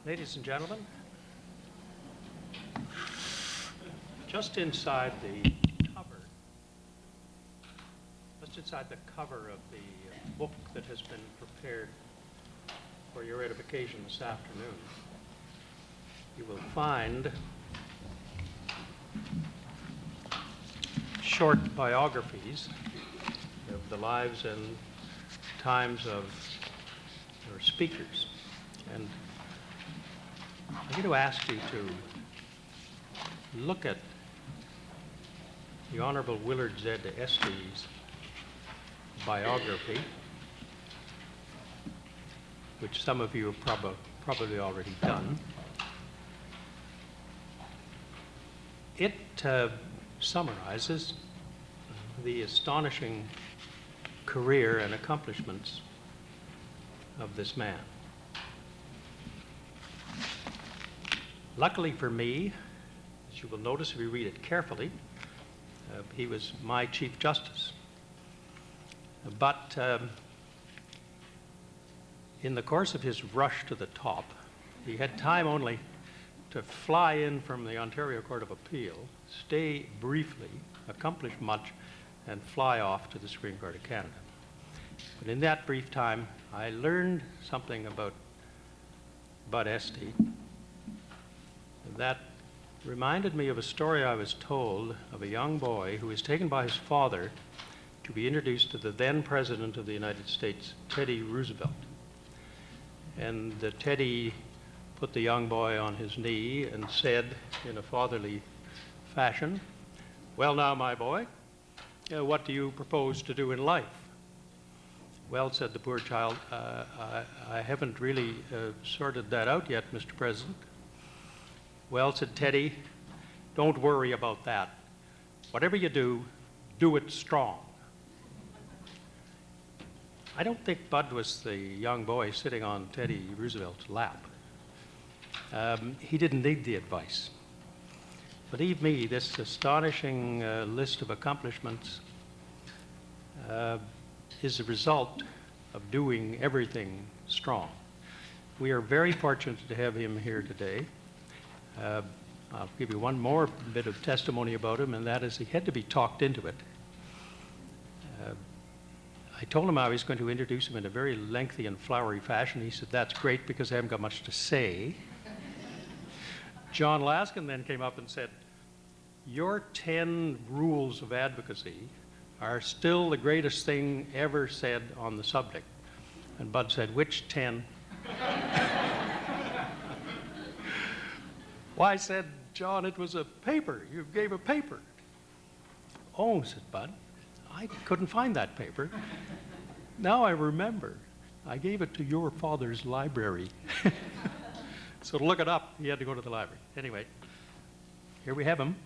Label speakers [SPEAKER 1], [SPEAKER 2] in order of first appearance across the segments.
[SPEAKER 1] Ladies and gentlemen, just inside the cover of the book that has been prepared for your edification this afternoon, you will find short biographies of the lives and times of your speakers. And I'm going to ask you to look at the Honorable Willard Z. Estey's biography, which some of you have probably already done. It summarizes the astonishing career and accomplishments of this man. Luckily for me, as you will notice if you read it carefully, he was my Chief Justice. But in the course of his rush to the top, he had time only to fly in from the Ontario Court of Appeal, stay briefly, accomplish much, and fly off to the Supreme Court of Canada. But in that brief time, I learned something about Estey that reminded me of a story I was told of a young boy who was taken by his father to be introduced to the then President of the United States, Teddy Roosevelt. And Teddy put the young boy on his knee and said in a fatherly fashion, "Well now, my boy, what do you propose to do in life?" "Well," said the poor child, I haven't really sorted that out yet, Mr. President." "Well," said Teddy, "don't worry about that. Whatever you do, do it strong." I don't think Bud was the young boy sitting on Teddy Roosevelt's lap. He didn't need the advice. Believe me, this astonishing list of accomplishments is a result of doing everything strong. We are very fortunate to have him here today. I'll give you one more bit of testimony about him, and that is he had to be talked into it. I told him I was going to introduce him in a very lengthy and flowery fashion. He said, "That's great because I haven't got much to say." John Laskin then came up and said, "Your 10 rules of advocacy are still the greatest thing ever said on the subject." And Bud said, "Which 10? "Why," said John, "it was a paper. You gave a paper." "Oh," said Bud, "I couldn't find that paper. Now I remember. I gave it to your father's library." So to look it up, he had to go to the library. Anyway, here we have him.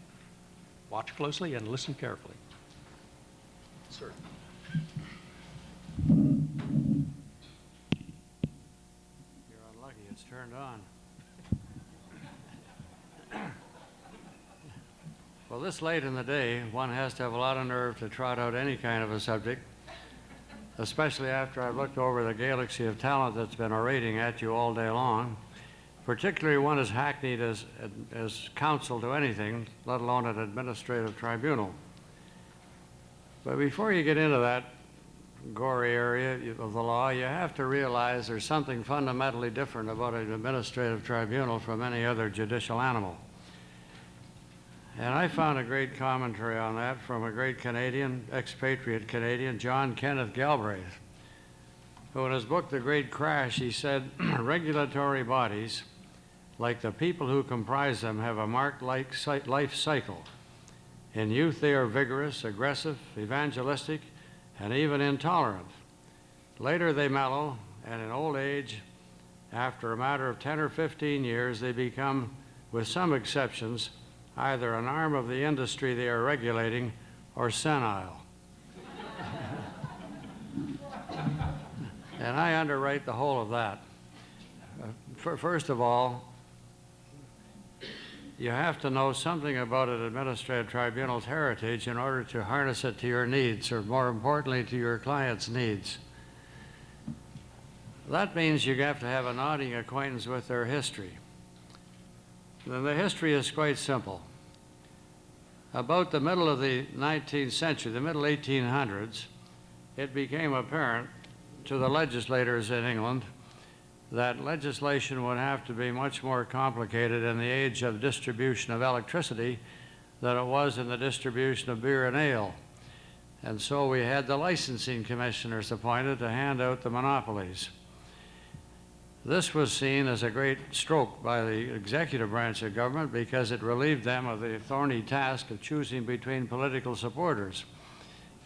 [SPEAKER 1] Watch closely and listen carefully. Sir.
[SPEAKER 2] You're unlucky. It's turned on. Well, this late in the day, one has to have a lot of nerve to trot out any kind of a subject, especially after I've looked over the galaxy of talent that's been orating at you all day long, particularly one as hackneyed as counsel to anything, let alone an administrative tribunal. But before you get into that gory area of the law, you have to realize there's something fundamentally different about an administrative tribunal from any other judicial animal. And I found a great commentary on that from a great Canadian, expatriate Canadian, John Kenneth Galbraith, who in his book, The Great Crash, he said, regulatory bodies, like the people who comprise them, have a marked life cycle. In youth, they are vigorous, aggressive, evangelistic, and even intolerant. Later, they mellow, and in old age, after a matter of 10 or 15 years, they become, with some exceptions, either an arm of the industry they are regulating or senile. And I underwrite the whole of that. First of all, you have to know something about an administrative tribunal's heritage in order to harness it to your needs, or more importantly, to your client's needs. That means you have to have a nodding acquaintance with their history. And the history is quite simple. About the middle of the 19th century, the middle 1800s, it became apparent to the legislators in England that legislation would have to be much more complicated in the age of distribution of electricity than it was in the distribution of beer and ale. And so we had the licensing commissioners appointed to hand out the monopolies. This was seen as a great stroke by the executive branch of government because it relieved them of the thorny task of choosing between political supporters.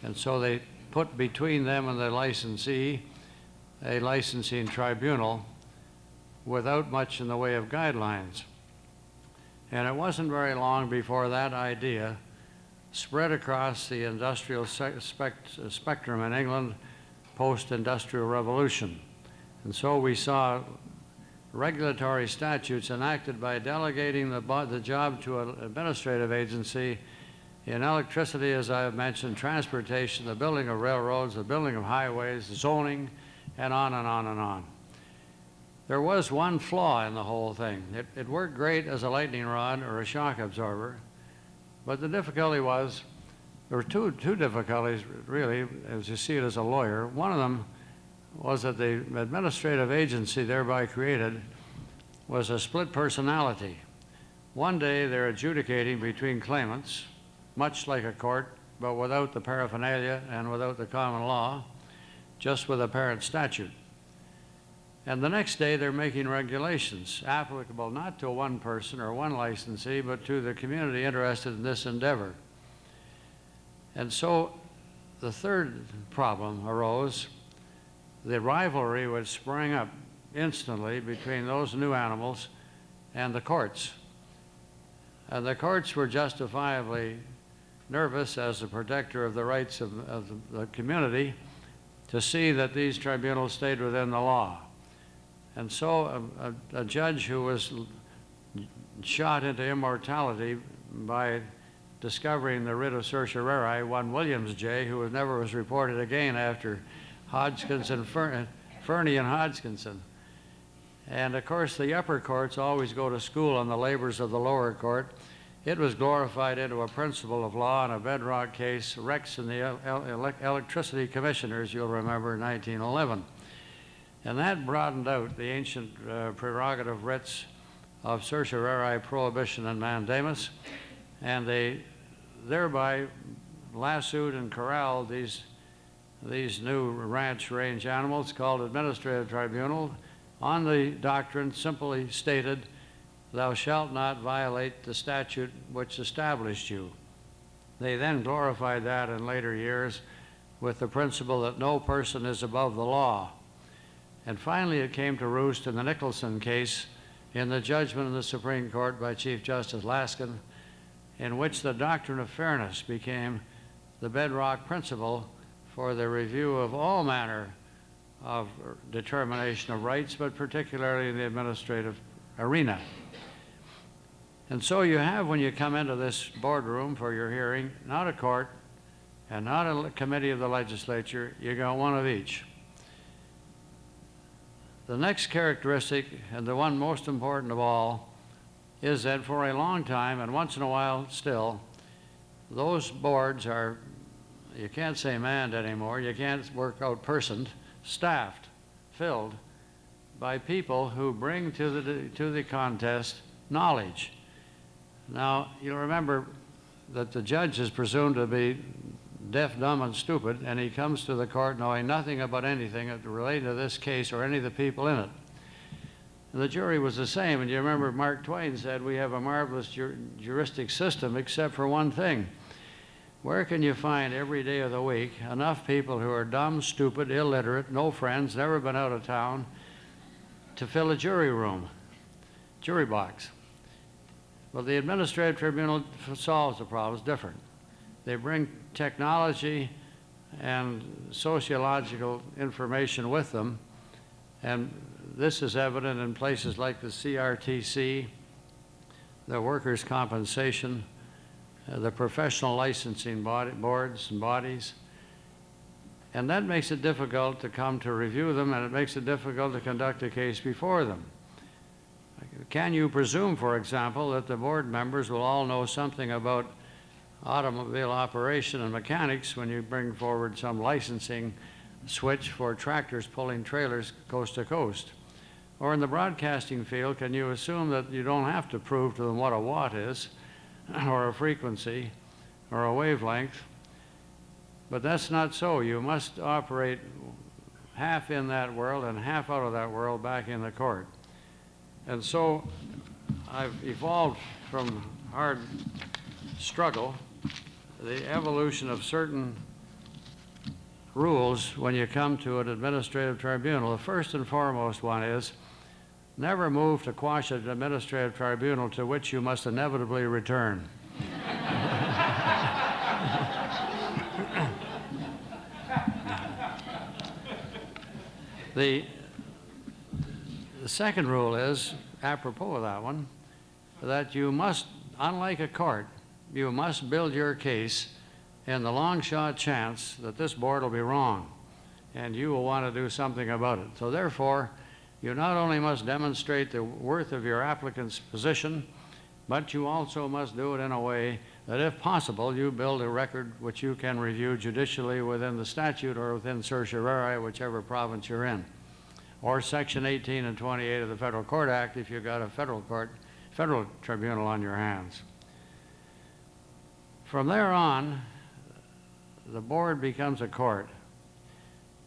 [SPEAKER 2] And so they put between them and the licensee a licensing tribunal without much in the way of guidelines. And it wasn't very long before that idea spread across the industrial spectrum in England post-industrial revolution. And so we saw regulatory statutes enacted by delegating the job to an administrative agency in electricity, as I have mentioned, transportation, the building of railroads, the building of highways, zoning, and on and on and on. There was one flaw in the whole thing. It worked great as a lightning rod or a shock absorber, but the difficulty was, there were two difficulties really, as you see it as a lawyer. One of them was that the administrative agency thereby created was a split personality. One day they're adjudicating between claimants, much like a court, but without the paraphernalia and without the common law, just with a parent statute. And the next day they're making regulations applicable not to one person or one licensee, but to the community interested in this endeavor. And so the third problem arose. The rivalry which sprang up instantly between those new animals and the courts. And the courts were justifiably nervous as the protector of the rights of the community to see that these tribunals stayed within the law. And so a judge who was shot into immortality by discovering the writ of certiorari, one Williams J., who never was reported again after Hodgkinson, Fernie and Hodgkinson. And of course the upper courts always go to school on the labors of the lower court. It was glorified into a principle of law in a bedrock case, Rex and the Electricity Commissioners, you'll remember, in 1911. And that broadened out the ancient prerogative writs of certiorari, prohibition, and mandamus, and they thereby lassoed and corralled these new ranch range animals called administrative tribunal on the doctrine simply stated, thou shalt not violate the statute which established you. They then glorified that in later years with the principle that no person is above the law. And finally it came to roost in the Nicholson case in the judgment of the Supreme Court by Chief Justice Laskin, in which the doctrine of fairness became the bedrock principle for the review of all manner of determination of rights, but particularly in the administrative arena. And so you have, when you come into this boardroom for your hearing, not a court and not a committee of the legislature, you got one of each. The next characteristic, and the one most important of all, is that for a long time, and once in a while still, those boards are, you can't say manned anymore, you can't work out personed, staffed, filled by people who bring to the contest knowledge. Now, you'll remember that the judge is presumed to be deaf, dumb, and stupid, and he comes to the court knowing nothing about anything relating to this case or any of the people in it. And the jury was the same, and you remember Mark Twain said, we have a marvelous juristic system except for one thing. Where can you find every day of the week enough people who are dumb, stupid, illiterate, no friends, never been out of town, to fill a jury room, jury box? Well, the administrative tribunal solves the problem. It's different. They bring technology and sociological information with them, and this is evident in places like the CRTC, the workers' compensation, the professional licensing boards and bodies. And that makes it difficult to come to review them, and it makes it difficult to conduct a case before them. Can you presume, for example, that the board members will all know something about automobile operation and mechanics when you bring forward some licensing switch for tractors pulling trailers coast to coast? Or in the broadcasting field, can you assume that you don't have to prove to them what a watt is, or a frequency, or a wavelength? But that's not so. You must operate half in that world and half out of that world back in the court. And so I've evolved from hard struggle, the evolution of certain rules when you come to an administrative tribunal. The first and foremost one is never move to quash an administrative tribunal to which you must inevitably return. The second rule is, apropos of that one, that you must, unlike a court, you must build your case in the long shot chance that this board will be wrong and you will want to do something about it. So therefore, you not only must demonstrate the worth of your applicant's position, but you also must do it in a way that, if possible, you build a record which you can review judicially within the statute or within certiorari, whichever province you're in, or Section 18 and 28 of the Federal Court Act if you've got a federal tribunal on your hands. From there on, the board becomes a court.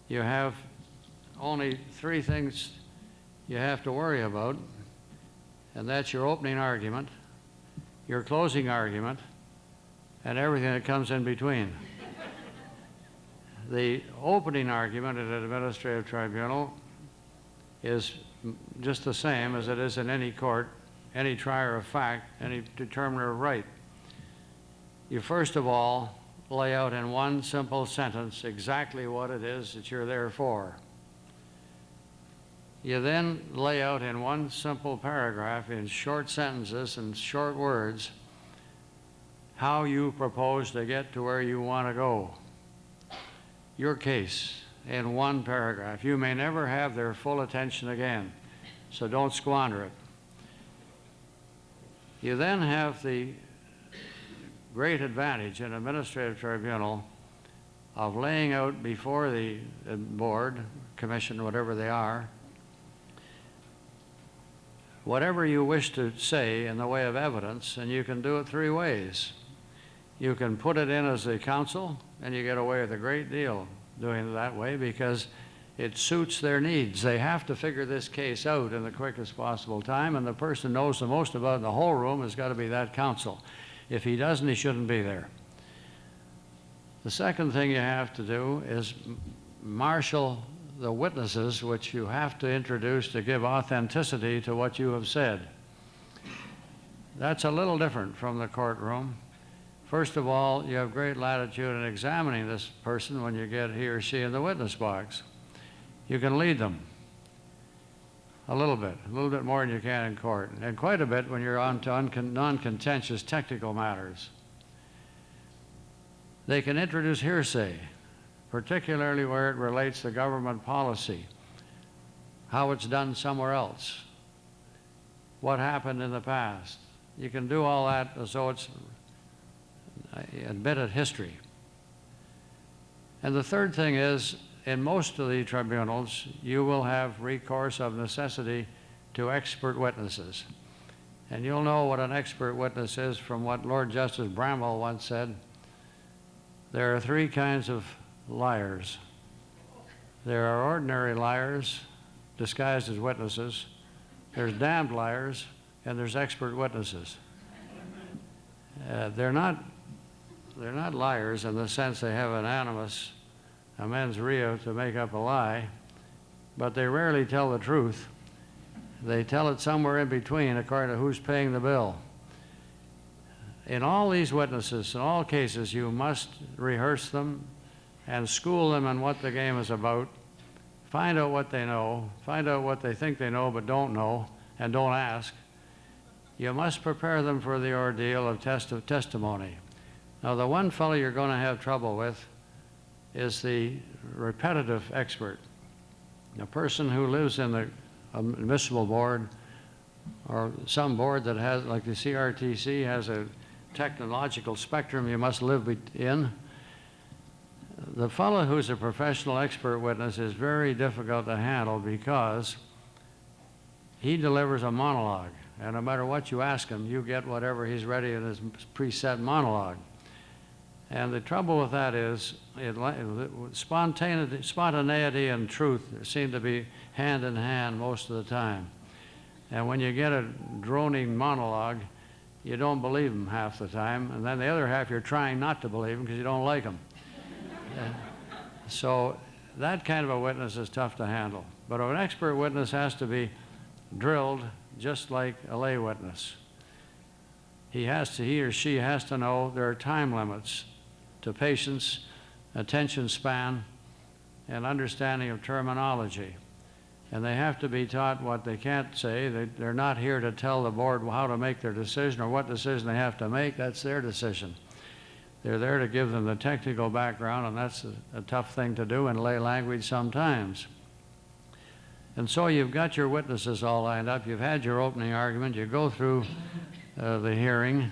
[SPEAKER 2] You have only three things you have to worry about, and that's your opening argument, your closing argument, and everything that comes in between. The opening argument in an administrative tribunal is just the same as it is in any court, any trier of fact, any determiner of right. You first of all lay out in one simple sentence exactly what it is that you're there for. You then lay out in one simple paragraph, in short sentences and short words, how you propose to get to where you want to go. Your case in one paragraph. You may never have their full attention again, so don't squander it. You then have the great advantage in an administrative tribunal of laying out before the board, commission, whatever they are, whatever you wish to say in the way of evidence, and you can do it three ways. You can put it in as a counsel, and you get away with a great deal doing it that way because it suits their needs. They have to figure this case out in the quickest possible time, and the person knows the most about it in the whole room has got to be that counsel. If he doesn't, he shouldn't be there. The second thing you have to do is marshal the witnesses which you have to introduce to give authenticity to what you have said. That's a little different from the courtroom. First of all, you have great latitude in examining this person when you get he or she in the witness box. You can lead them a little bit more than you can in court, and quite a bit when you're on to non-contentious technical matters. They can introduce hearsay, particularly where it relates to government policy, how it's done somewhere else, what happened in the past. You can do all that as though it's admitted history. And the third thing is, in most of the tribunals, you will have recourse of necessity to expert witnesses. And you'll know what an expert witness is from what Lord Justice Bramwell once said. There are three kinds of liars. There are ordinary liars disguised as witnesses, there's damned liars, and there's expert witnesses. They're not liars in the sense they have an animus, a mens rea to make up a lie, but they rarely tell the truth. They tell it somewhere in between according to who's paying the bill. In all these witnesses, in all cases, you must rehearse them and school them in what the game is about. Find out what they know, find out what they think they know but don't know and don't ask. You must prepare them for the ordeal of testimony. Now, the one fellow you're going to have trouble with is the repetitive expert. A person who lives in the admissible board or some board that has, like the CRTC, has a technological spectrum you must live in. The fellow who's a professional expert witness is very difficult to handle because he delivers a monologue, and no matter what you ask him, you get whatever he's ready in his preset monologue. And the trouble with that is spontaneity and truth seem to be hand in hand most of the time. And when you get a droning monologue, you don't believe him half the time, and then the other half you're trying not to believe him because you don't like him. So that kind of a witness is tough to handle. But an expert witness has to be drilled just like a lay witness. He or she has to know there are time limits to patience, attention span, and understanding of terminology. And they have to be taught what they can't say. They're not here to tell the board how to make their decision or what decision they have to make. That's their decision. They're there to give them the technical background, and that's a tough thing to do in lay language sometimes. And so you've got your witnesses all lined up. You've had your opening argument. You go through the hearing,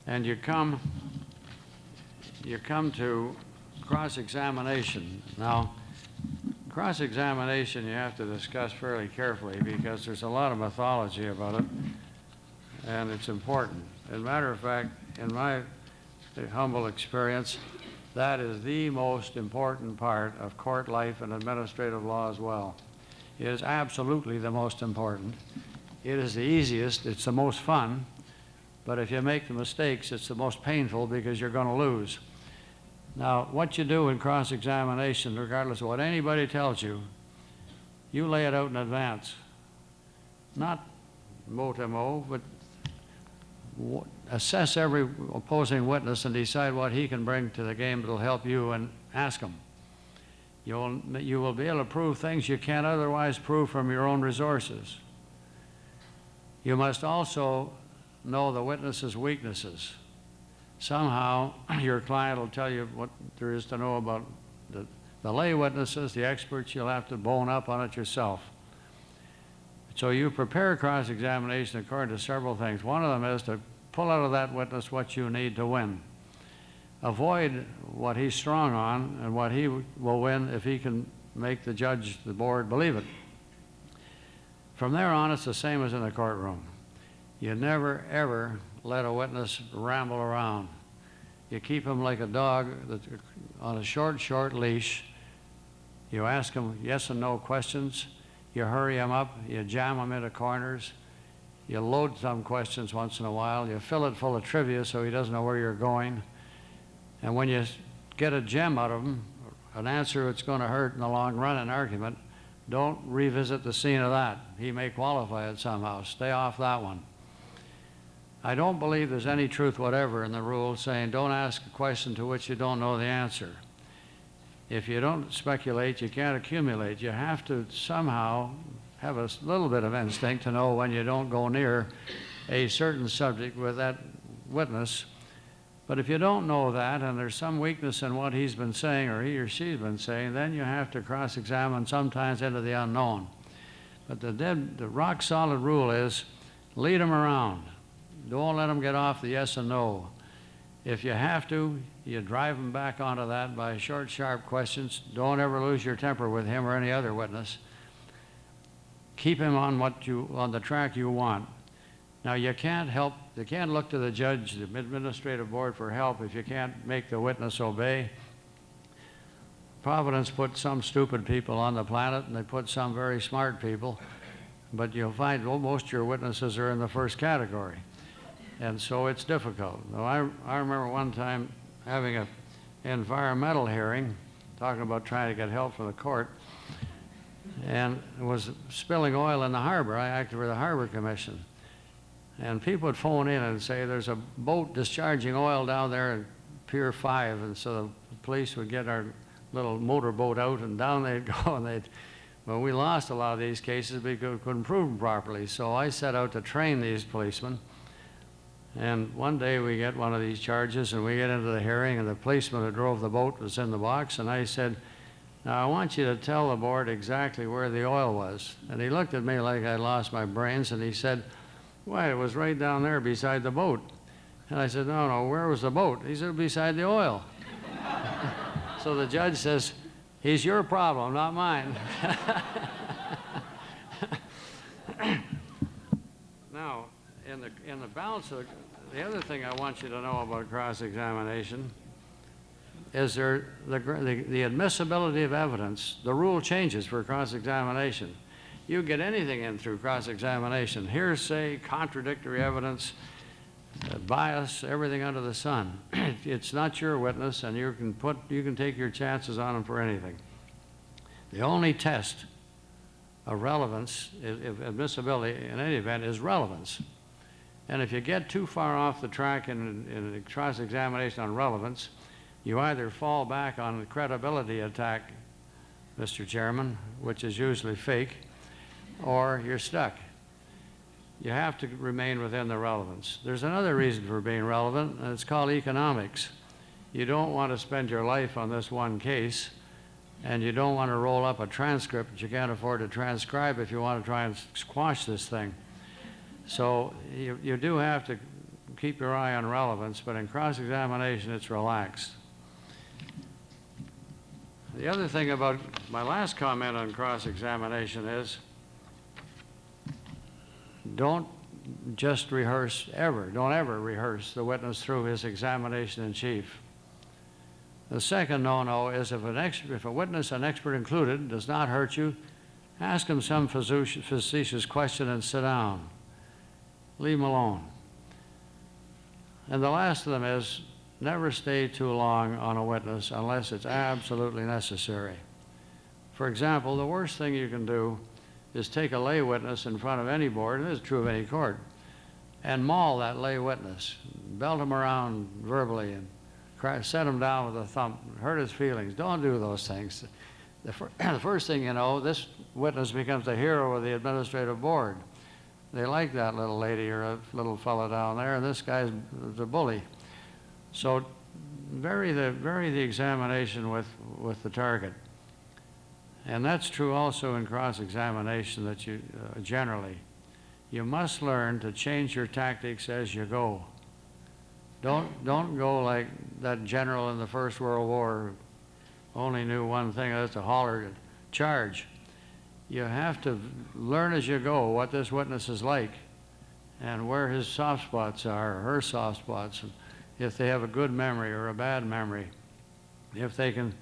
[SPEAKER 2] and you come to cross-examination. Now, cross-examination you have to discuss fairly carefully because there's a lot of mythology about it, and it's important. As a matter of fact, in my humble experience, that is the most important part of court life and administrative law as well. It is absolutely the most important. It is the easiest, it's the most fun, but if you make the mistakes, it's the most painful because you're going to lose. Now, what you do in cross-examination, regardless of what anybody tells you, you lay it out in advance. Not mot-a-mot, but assess every opposing witness and decide what he can bring to the game that will help you and ask him. You will be able to prove things you can't otherwise prove from your own resources. You must also know the witness's weaknesses. Somehow your client will tell you what there is to know about the lay witnesses, the experts. You'll have to bone up on it yourself. So you prepare cross-examination according to several things. One of them is to pull out of that witness what you need to win. Avoid what he's strong on and what he will win if he can make the judge, the board, believe it. From there on, it's the same as in the courtroom. You never, ever let a witness ramble around. You keep him like a dog that's on a short leash. You ask him yes and no questions. You hurry him up. You jam him into corners. You load some questions once in a while. You fill it full of trivia so he doesn't know where you're going. And when you get a gem out of him, an answer that's going to hurt in the long run, an argument, don't revisit the scene of that. He may qualify it somehow. Stay off that one. I don't believe there's any truth whatever in the rule saying don't ask a question to which you don't know the answer. If you don't speculate, you can't accumulate. You have to somehow have a little bit of instinct to know when you don't go near a certain subject with that witness. But if you don't know that and there's some weakness in what he's been saying or he or she's been saying, then you have to cross-examine sometimes into the unknown. But the rock-solid rule is lead them around. Don't let them get off the yes and no. If you have to, you drive them back onto that by short, sharp questions. Don't ever lose your temper with him or any other witness. Keep him on the track you want. Now, you can't look to the judge, the administrative board, for help if you can't make the witness obey. Providence put some stupid people on the planet, and they put some very smart people, but you'll find most of your witnesses are in the first category. And so it's difficult. Now, I remember one time having an environmental hearing, talking about trying to get help from the court, and it was spilling oil in the harbor. I acted for the Harbor Commission. And people would phone in and say, there's a boat discharging oil down there at Pier 5. And so the police would get our little motorboat out, and down they'd go. And well, we lost a lot of these cases because we couldn't prove them properly. So I set out to train these policemen. And one day we get one of these charges and we get into the hearing, and the policeman who drove the boat was in the box, and I said, "Now I want you to tell the board exactly where the oil was." And he looked at me like I'd lost my brains, and he said, "Why, it was right down there beside the boat." And I said, "No, where was the boat?" He said, "Beside the oil." So the judge says, "He's your problem, not mine." Now, in the balance of the other thing I want you to know about cross-examination is the admissibility of evidence. The rule changes for cross-examination. You get anything in through cross-examination: hearsay, contradictory evidence, bias, everything under the sun. It's not your witness, and you can take your chances on them for anything. The only test of relevance, of admissibility in any event, is relevance. And if you get too far off the track in cross-examination on relevance, you either fall back on the credibility attack, Mr. Chairman, which is usually fake, or you're stuck. You have to remain within the relevance. There's another reason for being relevant, and it's called economics. You don't want to spend your life on this one case, and you don't want to roll up a transcript that you can't afford to transcribe if you want to try and squash this thing. So you do have to keep your eye on relevance, but in cross-examination, it's relaxed. The other thing about my last comment on cross-examination is, don't just rehearse ever. Don't ever rehearse the witness through his examination in chief. The second no-no is if a witness, an expert included, does not hurt you, ask him some facetious question and sit down. Leave him alone. And the last of them is, never stay too long on a witness unless it's absolutely necessary. For example, the worst thing you can do is take a lay witness in front of any board, and this is true of any court, and maul that lay witness, belt him around verbally, and set him down with a thump, hurt his feelings. Don't do those things. The first thing you know, this witness becomes the hero of the administrative board. They like that little lady or a little fellow down there, and this guy's the bully. So vary the examination with the target. And that's true also in cross-examination, that you generally. You must learn to change your tactics as you go. Don't go like that general in the First World War who only knew one thing, that's to holler, charge. You have to learn as you go what this witness is like and where his soft spots are, or her soft spots, and if they have a good memory or a bad memory, if they can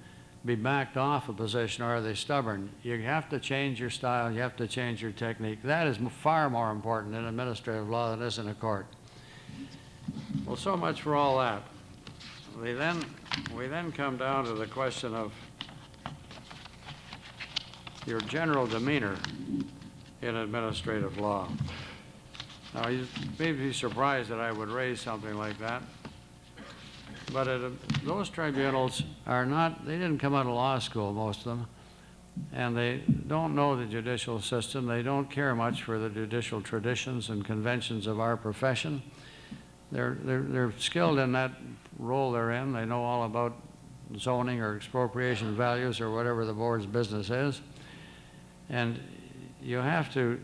[SPEAKER 2] be backed off a position, or are they stubborn. You have to change your style, you have to change your technique. That is far more important in administrative law than it is in a court. Well, so much for all that. We then come down to the question of your general demeanor in administrative law. Now, you may be surprised that I would raise something like that, but those tribunals are not, they didn't come out of law school, most of them, and they don't know the judicial system. They don't care much for the judicial traditions and conventions of our profession. They're skilled in that role they're in. They know all about zoning or expropriation values or whatever the board's business is. And you have to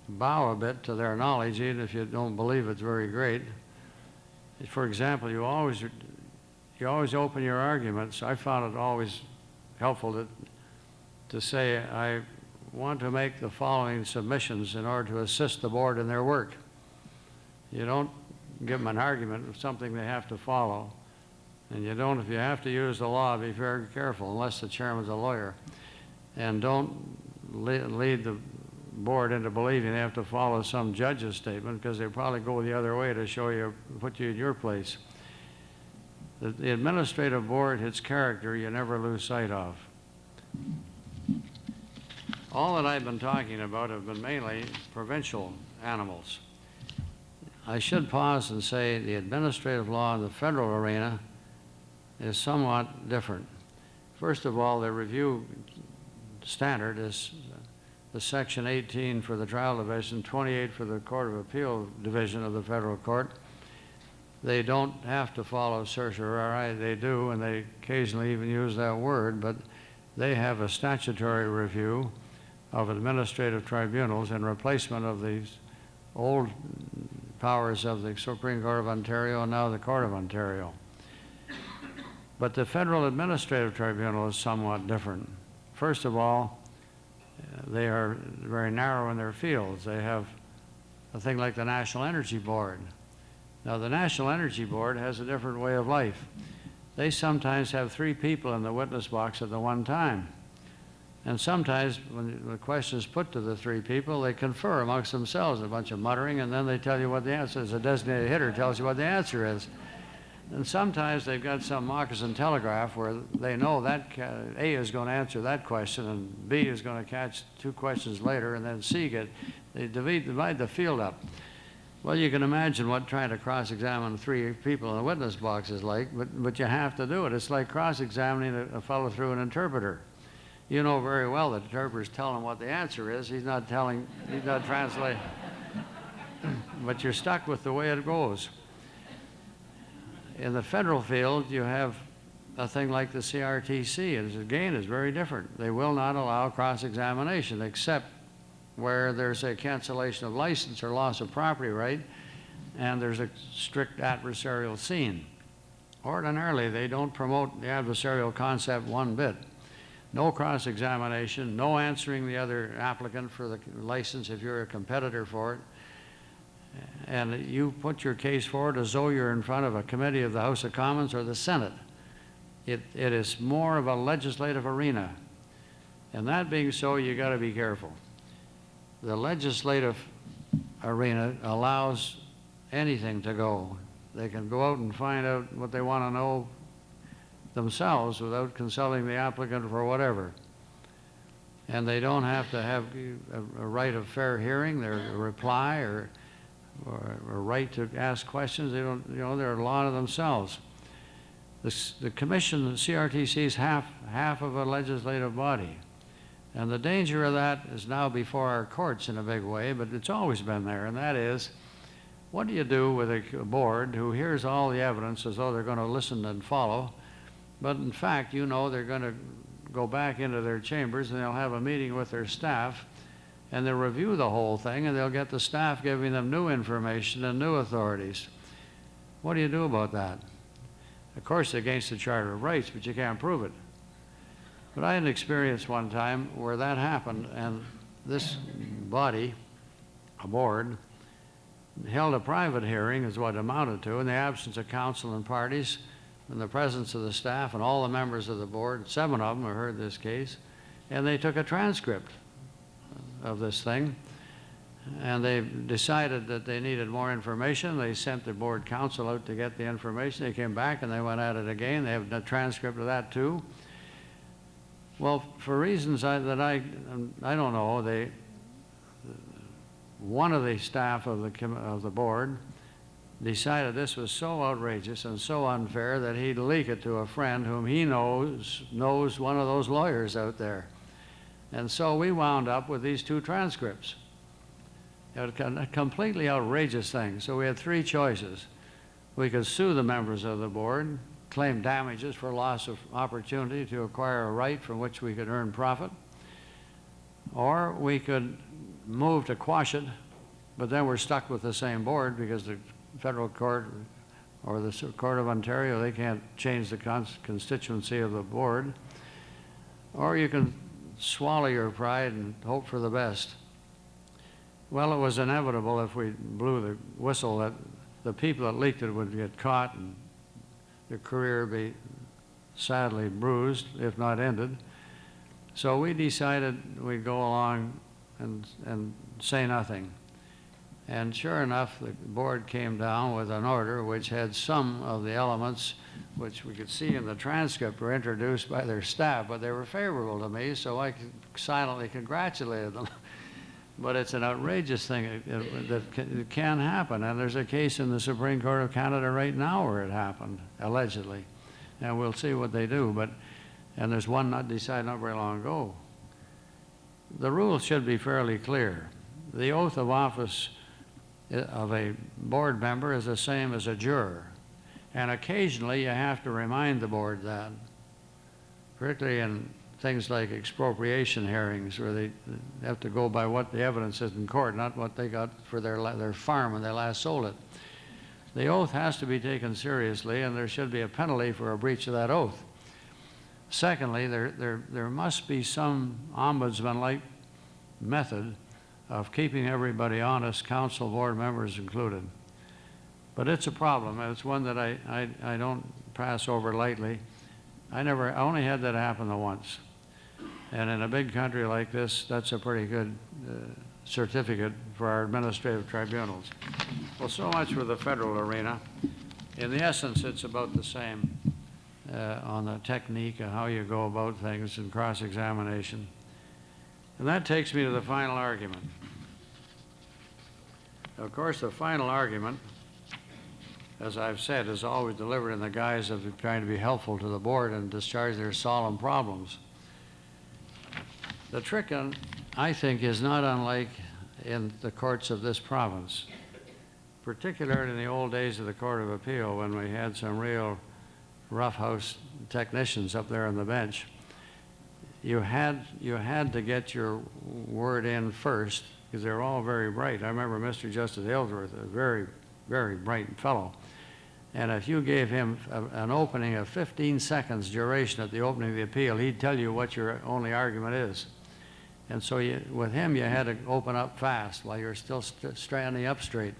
[SPEAKER 2] bow a bit to their knowledge, even if you don't believe it's very great. For example, you always open your arguments. I found it always helpful to say, I want to make the following submissions in order to assist the board in their work. You don't give them an argument of something they have to follow. And you don't, if you have to use the law, be very careful, unless the chairman's a lawyer. And don't lead the board into believing they have to follow some judge's statement, because they probably go the other way to show you, put you in your place. The administrative board, its character, you never lose sight of. All that I've been talking about have been mainly provincial animals. I should pause and say the administrative law in the federal arena is somewhat different. First of all, the review standard is the Section 18 for the Trial Division, 28 for the Court of Appeal Division of the Federal Court. They don't have to follow certiorari. They do, and they occasionally even use that word, but they have a statutory review of administrative tribunals in replacement of these old powers of the Supreme Court of Ontario and now the Court of Ontario. But the Federal Administrative Tribunal is somewhat different. First of all, they are very narrow in their fields. They have a thing like the National Energy Board. Now, the National Energy Board has a different way of life. They sometimes have 3 people in the witness box at the one time. And sometimes when the question is put to the 3 people, they confer amongst themselves, a bunch of muttering, and then they tell you what the answer is. A designated hitter tells you what the answer is. And sometimes they've got some moccasin telegraph where they know that A is going to answer that question and B is going to catch 2 questions later, and then they divide the field up. Well, you can imagine what trying to cross-examine 3 people in the witness box is like, but you have to do it. It's like cross-examining a fellow through an interpreter. You know very well that the interpreter's telling what the answer is. He's not translating. But you're stuck with the way it goes. In the federal field, you have a thing like the CRTC, and again, is very different. They will not allow cross-examination except where there's a cancellation of license or loss of property right, and there's a strict adversarial scene. Ordinarily, they don't promote the adversarial concept one bit. No cross-examination, no answering the other applicant for the license if you're a competitor for it. And you put your case forward as though you're in front of a committee of the House of Commons or the Senate. It is more of a legislative arena. And that being so, you got to be careful. The legislative arena allows anything to go. They can go out and find out what they want to know themselves without consulting the applicant for whatever. And they don't have to have a right of fair hearing, their reply, or a right to ask questions. They don't, they're a law to themselves. The commission, the CRTC, is half of a legislative body. And the danger of that is now before our courts in a big way, but it's always been there, and that is, what do you do with a board who hears all the evidence as though they're going to listen and follow, but in fact, they're going to go back into their chambers and they'll have a meeting with their staff and they'll review the whole thing and they'll get the staff giving them new information and new authorities. What do you do about that? Of course, it's against the Charter of Rights, but you can't prove it. But I had an experience one time where that happened, and this body, a board, held a private hearing, is what it amounted to, in the absence of counsel and parties, in the presence of the staff and all the members of the board. 7 of them have heard this case, and they took a transcript of this thing, and they decided that they needed more information. They sent the board counsel out to get the information. They came back and they went at it again. They have a transcript of that too. Well, for reasons that I don't know, one of the staff of the board decided this was so outrageous and so unfair that he'd leak it to a friend whom he knows one of those lawyers out there. And so we wound up with these 2 transcripts. It was a completely outrageous thing. So we had 3 choices. We could sue the members of the board, claim damages for loss of opportunity to acquire a right from which we could earn profit, or we could move to quash it, but then we're stuck with the same board because the federal court or the Court of Ontario, they can't change the constituency of the board. Or you can swallow your pride and hope for the best. Well, it was inevitable if we blew the whistle that the people that leaked it would get caught and their career be sadly bruised, if not ended. So we decided we'd go along and say nothing. And sure enough, the board came down with an order which had some of the elements which we could see in the transcript were introduced by their staff, but they were favorable to me, so I silently congratulated them. But it's an outrageous thing that can happen, and there's a case in the Supreme Court of Canada right now where it happened, allegedly. And we'll see what they do, and there's one not decided not very long ago. the rules should be fairly clear. The oath of office of a board member is the same as a juror. And occasionally you have to remind the board that, particularly in things like expropriation hearings where they have to go by what the evidence is in court, not what they got for their farm when they last sold it. The oath has to be taken seriously, and there should be a penalty for a breach of that oath. Secondly, there must be some ombudsman-like method of keeping everybody honest, council, board members included. But it's a problem, and it's one that I don't pass over lightly. I only had that happen once. And in a big country like this, that's a pretty good certificate for our administrative tribunals. Well, so much for the federal arena. In the essence, it's about the same on the technique of how you go about things in cross-examination. And that takes me to the final argument. Of course, the final argument, as I've said, is always delivered in the guise of trying to be helpful to the board and discharge their solemn problems. The trick, I think, is not unlike in the courts of this province, particularly in the old days of the Court of Appeal when we had some real roughhouse technicians up there on the bench. You had to get your word in first because they were all very bright. I remember Mr. Justice Aylesworth, a very, very bright fellow. And if you gave him an opening of 15 seconds duration at the opening of the appeal, he'd tell you what your only argument is. And so with him, you had to open up fast while you're still standing up straight.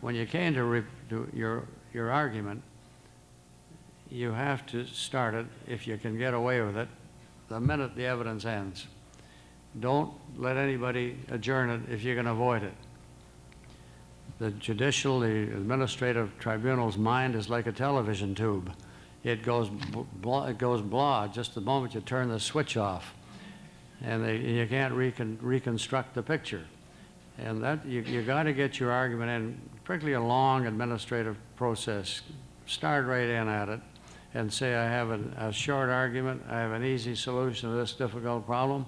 [SPEAKER 2] When you came to your argument, you have to start it, if you can get away with it, the minute the evidence ends. Don't let anybody adjourn it if you can avoid it. The administrative tribunal's mind is like a television tube. It goes blah just the moment you turn the switch off. And you can't reconstruct the picture. And that you got to get your argument in, particularly a long administrative process. Start right in at it and say, I have a short argument, I have an easy solution to this difficult problem,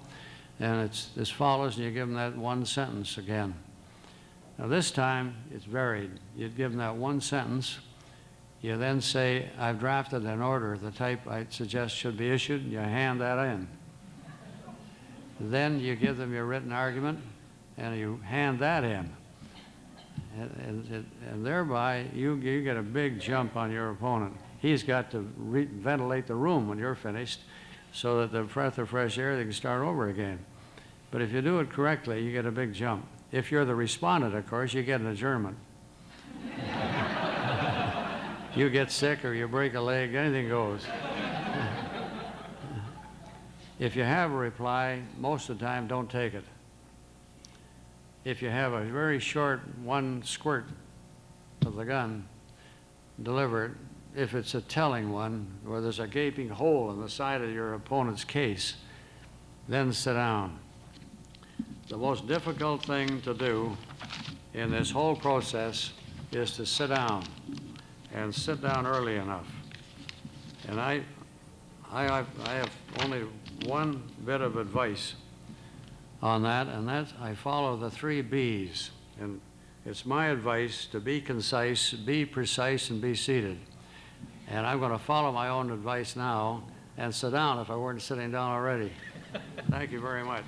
[SPEAKER 2] and it's as follows, and you give them that one sentence again. Now this time, it's varied. You'd give them that one sentence, you then say, I've drafted an order, the type I suggest should be issued, and you hand that in. Then you give them your written argument, and you hand that in. And thereby, you get a big jump on your opponent. He's got to ventilate the room when you're finished so that the breath of fresh air, they can start over again. But if you do it correctly, you get a big jump. If you're the respondent, of course, you get an adjournment. You get sick or you break a leg, anything goes. If you have a reply, most of the time, don't take it. If you have a very short one squirt of the gun, deliver it. If it's a telling one, where there's a gaping hole in the side of your opponent's case, then sit down. The most difficult thing to do in this whole process is to sit down, and sit down early enough. And I have only one bit of advice on that, and that's I follow the 3 B's. And it's my advice to be concise, be precise, and be seated. And I'm going to follow my own advice now and sit down if I weren't sitting down already. Thank you very much.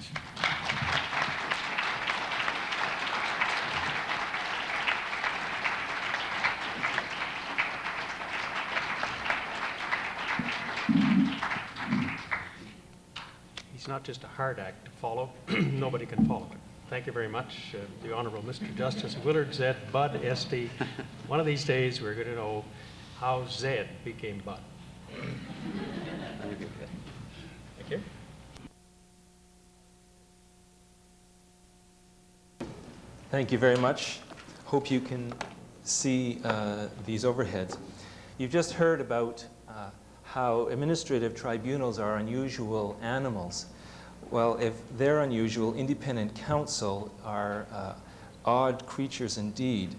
[SPEAKER 1] He's not just a hard act to follow. Nobody can follow it. Thank you very much, the Honorable Mr. Justice Willard Z. Bud Estey. One of these days, we're going to know how Z became Bud. Thank you.
[SPEAKER 3] Thank you very much. Hope you can see these overheads. You've just heard about how administrative tribunals are unusual animals. Well, if they're unusual, independent counsel are odd creatures indeed.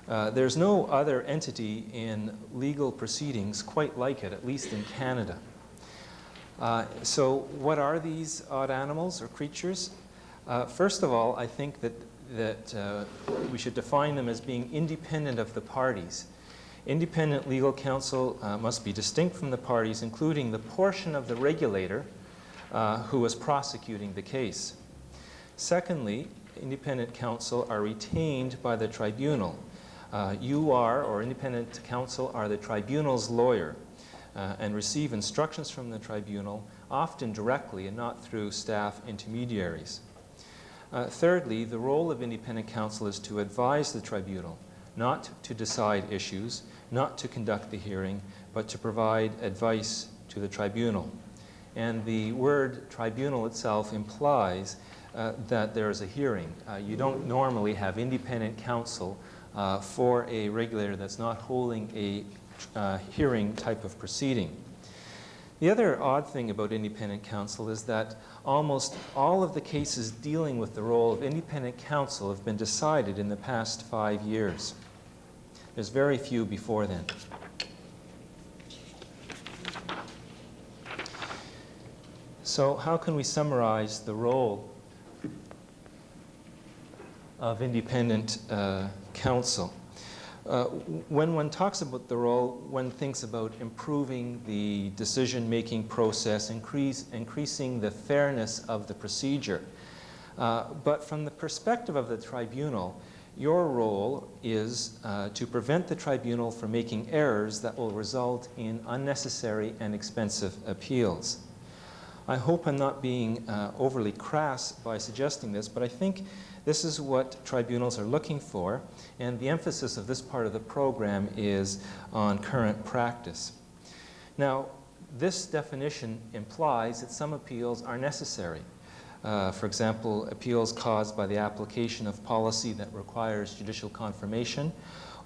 [SPEAKER 3] There's no other entity in legal proceedings quite like it, at least in Canada. So what are these odd animals or creatures? First of all, I think that we should define them as being independent of the parties. Independent legal counsel must be distinct from the parties, including the portion of the regulator who is prosecuting the case. Secondly, independent counsel are retained by the tribunal. You are, or independent counsel, are the tribunal's lawyer and receive instructions from the tribunal, often directly and not through staff intermediaries. Thirdly, the role of independent counsel is to advise the tribunal, not to decide issues, not to conduct the hearing, but to provide advice to the tribunal. And the word tribunal itself implies that there is a hearing. You don't normally have independent counsel for a regulator that's not holding a hearing type of proceeding. The other odd thing about independent counsel is that almost all of the cases dealing with the role of independent counsel have been decided in the past 5 years. There's very few before then. So how can we summarize the role of independent counsel? When one talks about the role, one thinks about improving the decision-making process, increasing the fairness of the procedure. But from the perspective of the tribunal, your role is to prevent the tribunal from making errors that will result in unnecessary and expensive appeals. I hope I'm not being overly crass by suggesting this, but I think this is what tribunals are looking for, and the emphasis of this part of the program is on current practice. Now, this definition implies that some appeals are necessary. For example, appeals caused by the application of policy that requires judicial confirmation,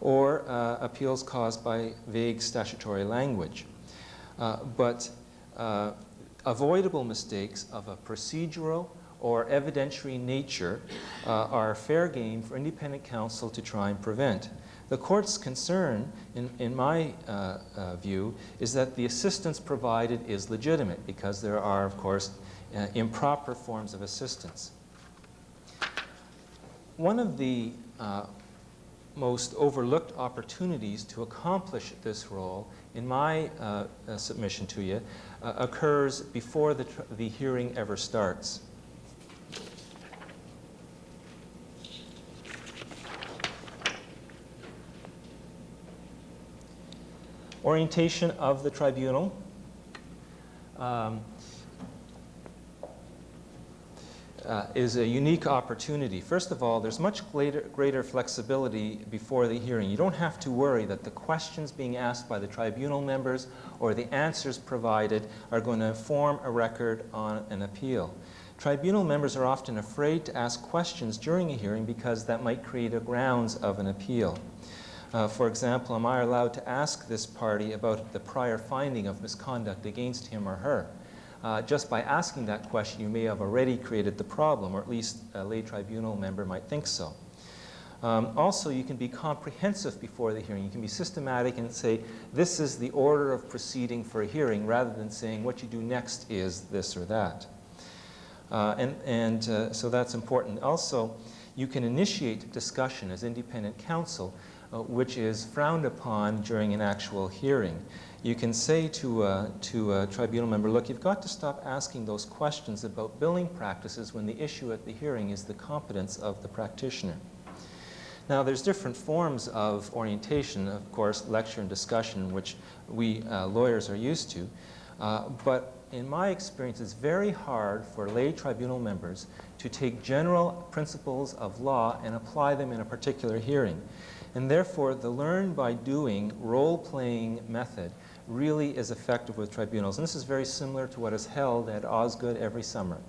[SPEAKER 3] or appeals caused by vague statutory language. But avoidable mistakes of a procedural or evidentiary nature are fair game for independent counsel to try and prevent. The court's concern, in my view, is that the assistance provided is legitimate because there are, of course, improper forms of assistance. One of the most overlooked opportunities to accomplish this role, in my submission to you, occurs before the hearing ever starts. Orientation of the tribunal. Is a unique opportunity. First of all, there's much greater flexibility before the hearing. You don't have to worry that the questions being asked by the tribunal members or the answers provided are going to form a record on an appeal. Tribunal members are often afraid to ask questions during a hearing because that might create a grounds of an appeal. For example, am I allowed to ask this party about the prior finding of misconduct against him or her? Just by asking that question, you may have already created the problem, or at least a lay tribunal member might think so. Also, you can be comprehensive before the hearing. You can be systematic and say, this is the order of proceeding for a hearing, rather than saying what you do next is this or that. So that's important. Also, you can initiate discussion as independent counsel, which is frowned upon during an actual hearing. You can say to a tribunal member, look, you've got to stop asking those questions about billing practices when the issue at the hearing is the competence of the practitioner. Now, there's different forms of orientation, of course, lecture and discussion, which we lawyers are used to. But in my experience, it's very hard for lay tribunal members to take general principles of law and apply them in a particular hearing. And therefore, the learn by doing, role-playing method really is effective with tribunals. And this is very similar to what is held at Osgood every summer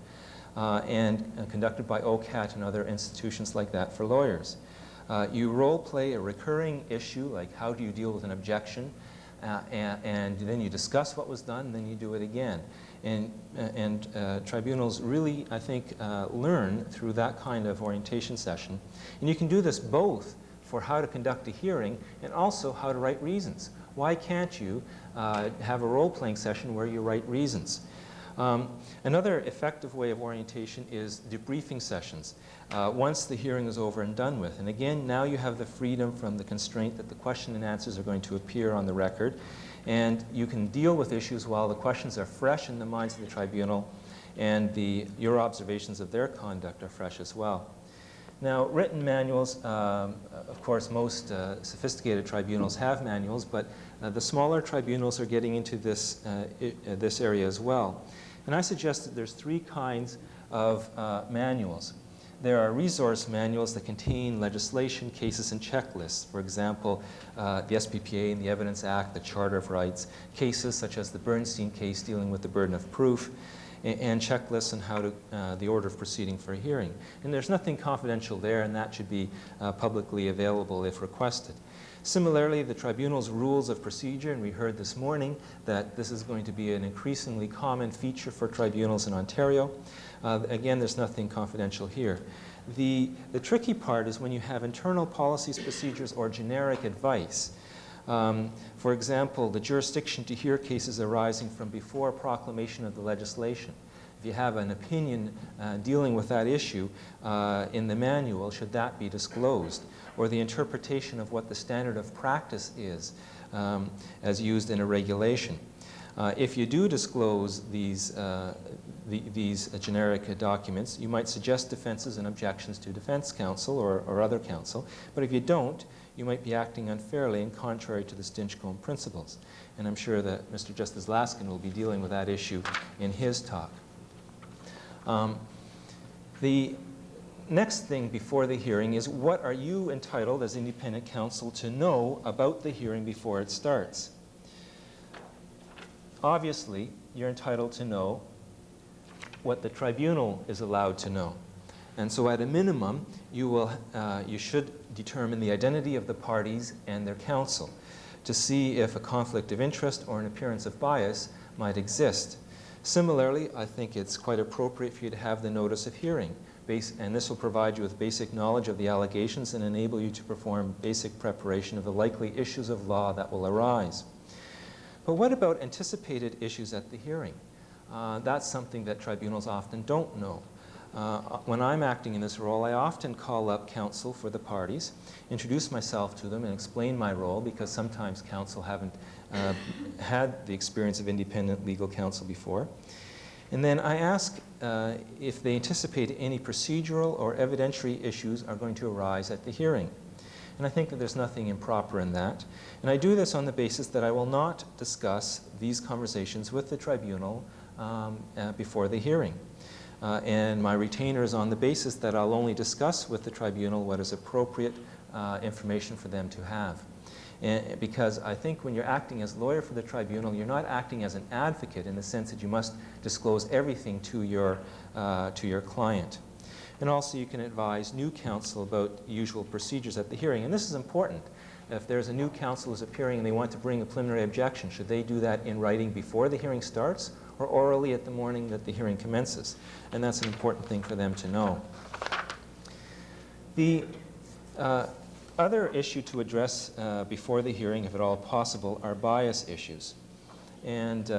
[SPEAKER 3] and conducted by OCAT and other institutions like that for lawyers. You role-play a recurring issue, like how do you deal with an objection, and then you discuss what was done, and then you do it again. And tribunals really, I think, learn through that kind of orientation session. And you can do this both for how to conduct a hearing and also how to write reasons. Why can't you have a role-playing session where you write reasons? Another effective way of orientation is debriefing sessions once the hearing is over and done with. And again, now you have the freedom from the constraint that the question and answers are going to appear on the record, and you can deal with issues while the questions are fresh in the minds of the tribunal and your observations of their conduct are fresh as well. Now, written manuals, of course, most sophisticated tribunals have manuals, but the smaller tribunals are getting into this area as well. And I suggest that there's three kinds of manuals. There are resource manuals that contain legislation, cases, and checklists. For example, the SPPA and the Evidence Act, the Charter of Rights, cases such as the Bernstein case dealing with the burden of proof, and checklists on how to, the order of proceeding for a hearing. And there's nothing confidential there, and that should be publicly available if requested. Similarly, the tribunal's rules of procedure, and we heard this morning that this is going to be an increasingly common feature for tribunals in Ontario. Again, there's nothing confidential here. The tricky part is when you have internal policies, procedures, or generic advice. For example, the jurisdiction to hear cases arising from before proclamation of the legislation. If you have an opinion dealing with that issue in the manual, should that be disclosed? Or the interpretation of what the standard of practice is as used in a regulation. If you do disclose these generic documents, you might suggest defenses and objections to defense counsel or other counsel, but if you don't, you might be acting unfairly and contrary to the Stinchcombe principles. And I'm sure that Mr. Justice Laskin will be dealing with that issue in his talk. The next thing before the hearing is, what are you entitled as independent counsel to know about the hearing before it starts? Obviously, you're entitled to know what the tribunal is allowed to know. And so at a minimum, you should determine the identity of the parties and their counsel to see if a conflict of interest or an appearance of bias might exist. Similarly, I think it's quite appropriate for you to have the notice of hearing, and this will provide you with basic knowledge of the allegations and enable you to perform basic preparation of the likely issues of law that will arise. But what about anticipated issues at the hearing? That's something that tribunals often don't know. When I'm acting in this role, I often call up counsel for the parties, introduce myself to them, and explain my role, because sometimes counsel haven't had the experience of independent legal counsel before. And then I ask if they anticipate any procedural or evidentiary issues are going to arise at the hearing. And I think that there's nothing improper in that. And I do this on the basis that I will not discuss these conversations with the tribunal before the hearing. And my retainer is on the basis that I'll only discuss with the tribunal what is appropriate information for them to have. And because I think when you're acting as lawyer for the tribunal, you're not acting as an advocate in the sense that you must disclose everything to your client. And also you can advise new counsel about usual procedures at the hearing. And this is important. If there's a new counsel who's appearing and they want to bring a preliminary objection, should they do that in writing before the hearing starts or orally at the morning that the hearing commences? And that's an important thing for them to know. The other issue to address before the hearing, if at all possible, are bias issues. And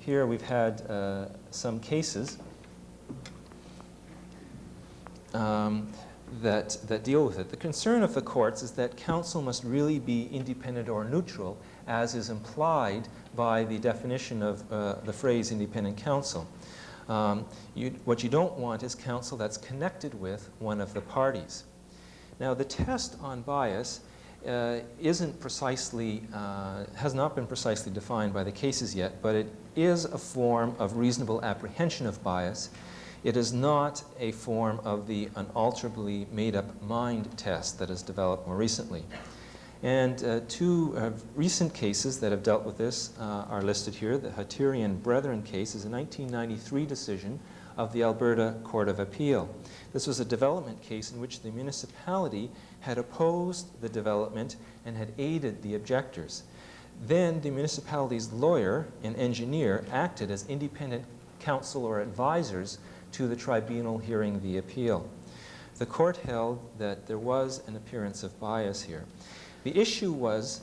[SPEAKER 3] here we've had some cases that deal with it. The concern of the courts is that counsel must really be independent or neutral, as is implied by the definition of the phrase independent counsel. What you don't want is counsel that's connected with one of the parties. Now, the test on bias isn't precisely, has not been precisely defined by the cases yet, but it is a form of reasonable apprehension of bias. It is not a form of the unalterably made-up mind test that has developed more recently. And two recent cases that have dealt with this are listed here. The Hatterian Brethren case is a 1993 decision of the Alberta Court of Appeal. This was a development case in which the municipality had opposed the development and had aided the objectors. Then the municipality's lawyer and engineer acted as independent counsel or advisors to the tribunal hearing the appeal. The court held that there was an appearance of bias here. The issue was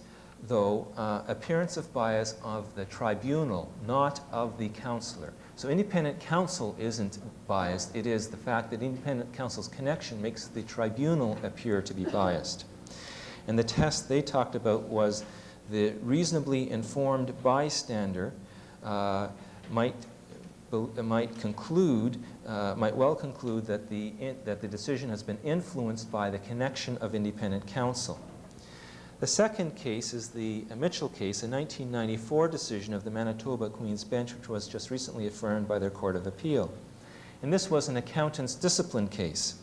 [SPEAKER 3] though, appearance of bias of the tribunal, not of the counselor. So independent counsel isn't biased. It is the fact that independent counsel's connection makes the tribunal appear to be biased. And the test they talked about was the reasonably informed bystander might well conclude that the decision has been influenced by the connection of independent counsel. The second case is the Mitchell case, a 1994 decision of the Manitoba Queen's Bench, which was just recently affirmed by their Court of Appeal. And this was an accountant's discipline case.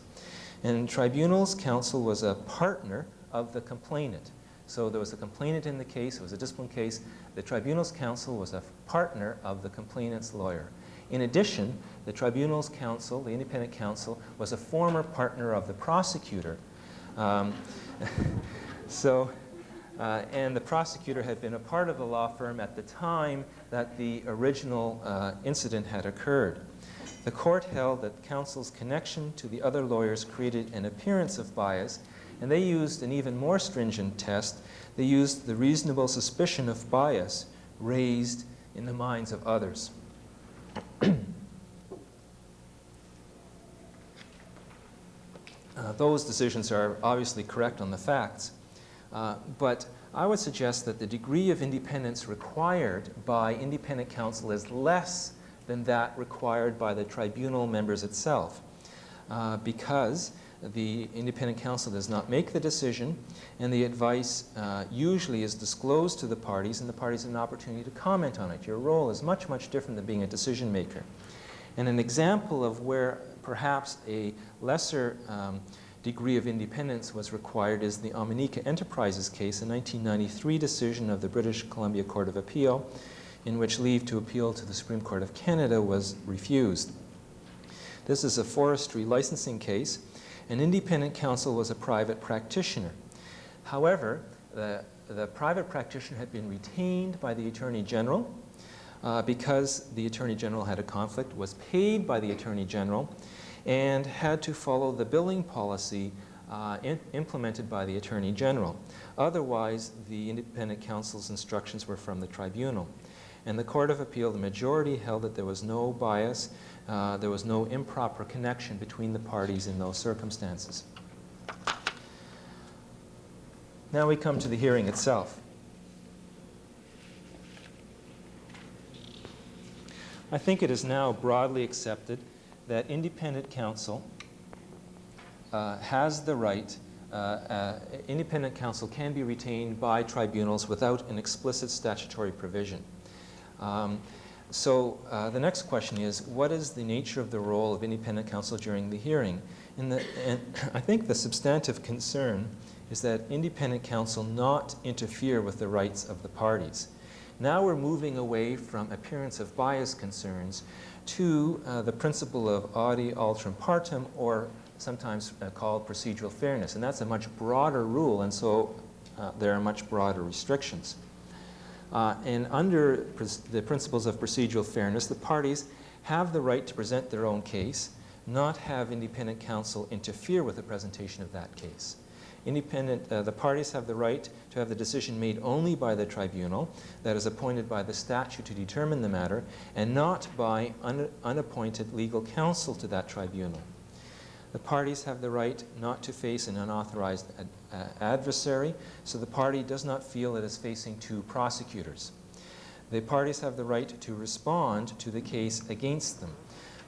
[SPEAKER 3] And tribunal's counsel was a partner of the complainant. So there was a complainant in the case, it was a discipline case. The tribunal's counsel was a partner of the complainant's lawyer. In addition, the tribunal's counsel, the independent counsel, was a former partner of the prosecutor. And the prosecutor had been a part of the law firm at the time that the original incident had occurred. The court held that counsel's connection to the other lawyers created an appearance of bias, and they used an even more stringent test. They used the reasonable suspicion of bias raised in the minds of others. Those decisions are obviously correct on the facts, but I would suggest that the degree of independence required by independent counsel is less than that required by the tribunal members itself, because the independent counsel does not make the decision, and the advice usually is disclosed to the parties, and the parties have an opportunity to comment on it. Your role is much, much different than being a decision maker. And an example of where perhaps a lesser degree of independence was required is the Ominika Enterprises case, a 1993 decision of the British Columbia Court of Appeal, in which leave to appeal to the Supreme Court of Canada was refused. This is a forestry licensing case. An independent counsel was a private practitioner. However, the private practitioner had been retained by the Attorney General because the Attorney General had a conflict, was paid by the Attorney General, and had to follow the billing policy implemented by the Attorney General. Otherwise, the independent counsel's instructions were from the tribunal. And the Court of Appeal, the majority held that there was no bias, there was no improper connection between the parties in those circumstances. Now we come to the hearing itself. I think it is now broadly accepted that independent counsel has the right, independent counsel can be retained by tribunals without an explicit statutory provision. So the next question is, what is the nature of the role of independent counsel during the hearing? And I think the substantive concern is that independent counsel not interfere with the rights of the parties. Now we're moving away from appearance of bias concerns to the principle of audi alteram partem, or sometimes called procedural fairness. And that's a much broader rule, and so there are much broader restrictions. And under the principles of procedural fairness, the parties have the right to present their own case, not have independent counsel interfere with the presentation of that case. The parties have the right to have the decision made only by the tribunal that is appointed by the statute to determine the matter, and not by unappointed legal counsel to that tribunal. The parties have the right not to face an unauthorized adversary, so the party does not feel it is facing two prosecutors. The parties have the right to respond to the case against them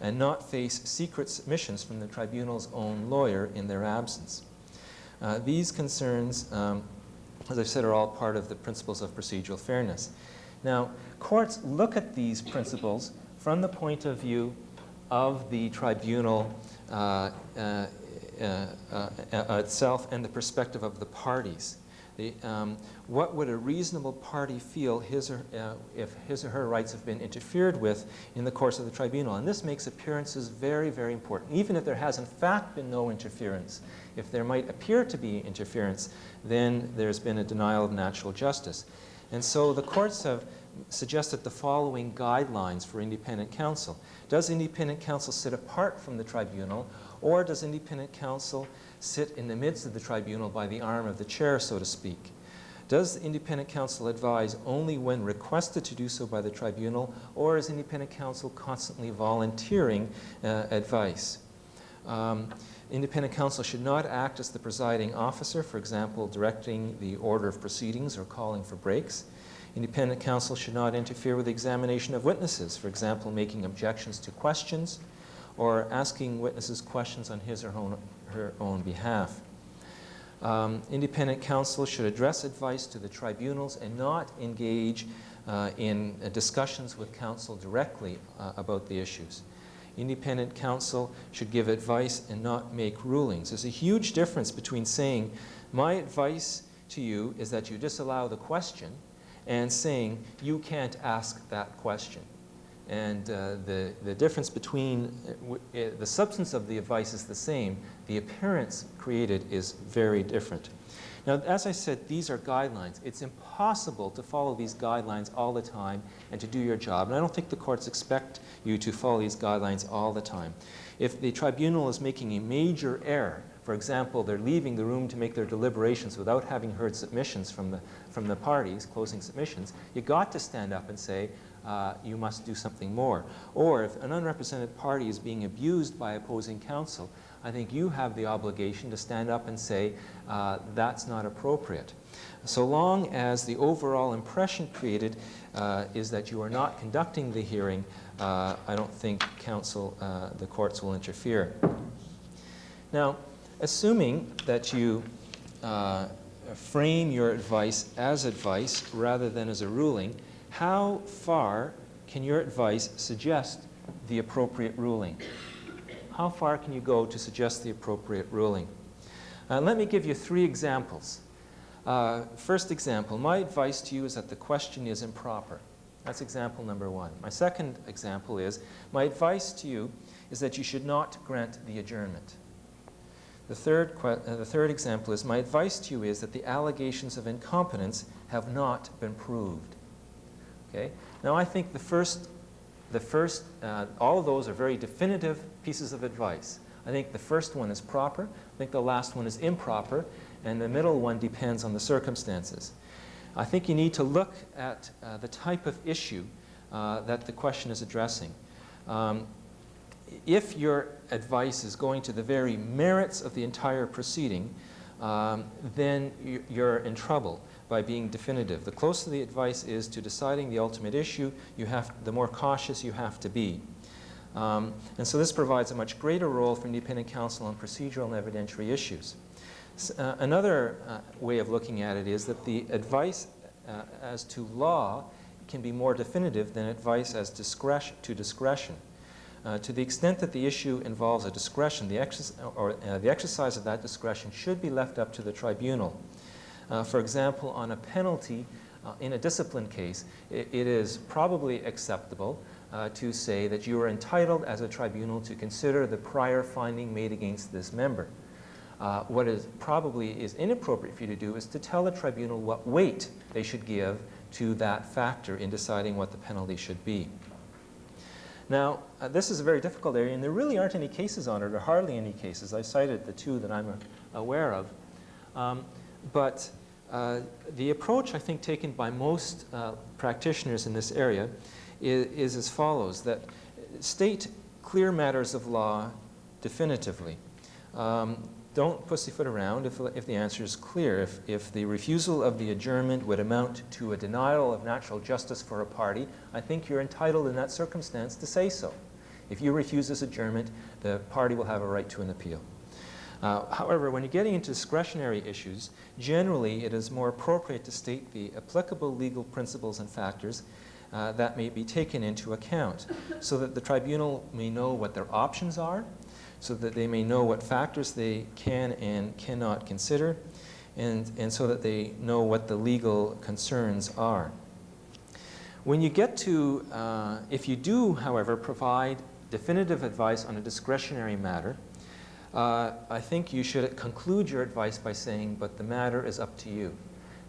[SPEAKER 3] and not face secret submissions from the tribunal's own lawyer in their absence. These concerns, as I've said, are all part of the principles of procedural fairness. Now, courts look at these principles from the point of view of the tribunal itself and the perspective of the parties. What would a reasonable party feel if his or her rights have been interfered with in the course of the tribunal? And this makes appearances very, very important. Even if there has in fact been no interference, if there might appear to be interference, then there's been a denial of natural justice. And so the courts have suggested the following guidelines for independent counsel. Does independent counsel sit apart from the tribunal, or does independent counsel sit in the midst of the tribunal by the arm of the chair, so to speak? Does independent counsel advise only when requested to do so by the tribunal, or is independent counsel constantly volunteering advice? Independent counsel should not act as the presiding officer, for example, directing the order of proceedings or calling for breaks. Independent counsel should not interfere with the examination of witnesses, for example, making objections to questions or asking witnesses questions on his or her own behalf. Independent counsel should address advice to the tribunals and not engage in discussions with counsel directly about the issues. Independent counsel should give advice and not make rulings. There's a huge difference between saying, my advice to you is that you disallow the question, and saying, you can't ask that question. And the difference between, the substance of the advice is the same, the appearance created is very different. Now, as I said, these are guidelines. It's impossible to follow these guidelines all the time and to do your job. And I don't think the courts expect you to follow these guidelines all the time. If the tribunal is making a major error, for example, they're leaving the room to make their deliberations without having heard submissions from the parties, closing submissions, you got to stand up and say, you must do something more. Or if an unrepresented party is being abused by opposing counsel, I think you have the obligation to stand up and say, that's not appropriate. So long as the overall impression created is that you are not conducting the hearing, I don't think the courts will interfere. Now, assuming that you frame your advice as advice rather than as a ruling, how far can your advice suggest the appropriate ruling? How far can you go to suggest the appropriate ruling? Let me give you 3 examples. First example, my advice to you is that the question is improper. That's example number 1. My second example is, my advice to you is that you should not grant the adjournment. The third example is, my advice to you is that the allegations of incompetence have not been proved. Okay? Now, I think all of those are very definitive pieces of advice. I think the first one is proper. I think the last one is improper. And the middle one depends on the circumstances. I think you need to look at the type of issue that the question is addressing. If your advice is going to the very merits of the entire proceeding, then you're in trouble by being definitive. The closer the advice is to deciding the ultimate issue, the more cautious you have to be. And so this provides a much greater role for independent counsel on procedural and evidentiary issues. Another way of looking at it is that the advice as to law can be more definitive than advice as to discretion. To the extent that the issue involves a discretion, the exercise of that discretion should be left up to the tribunal. For example, on a penalty in a discipline case, it is probably acceptable to say that you are entitled as a tribunal to consider the prior finding made against this member. What is probably inappropriate for you to do is to tell the tribunal what weight they should give to that factor in deciding what the penalty should be. Now, this is a very difficult area, and there really aren't any cases on it, or hardly any cases. I cited the 2 that I'm aware of. But the approach, I think, taken by most practitioners in this area is as follows, that state clear matters of law definitively. Don't pussyfoot around if the answer is clear. If the refusal of the adjournment would amount to a denial of natural justice for a party, I think you're entitled in that circumstance to say so. If you refuse this adjournment, the party will have a right to an appeal. However, when you're getting into discretionary issues, generally it is more appropriate to state the applicable legal principles and factors that may be taken into account so that the tribunal may know what their options are, so that they may know what factors they can and cannot consider, and so that they know what the legal concerns are. When you get to, if you do, however, provide definitive advice on a discretionary matter, I think you should conclude your advice by saying, but the matter is up to you.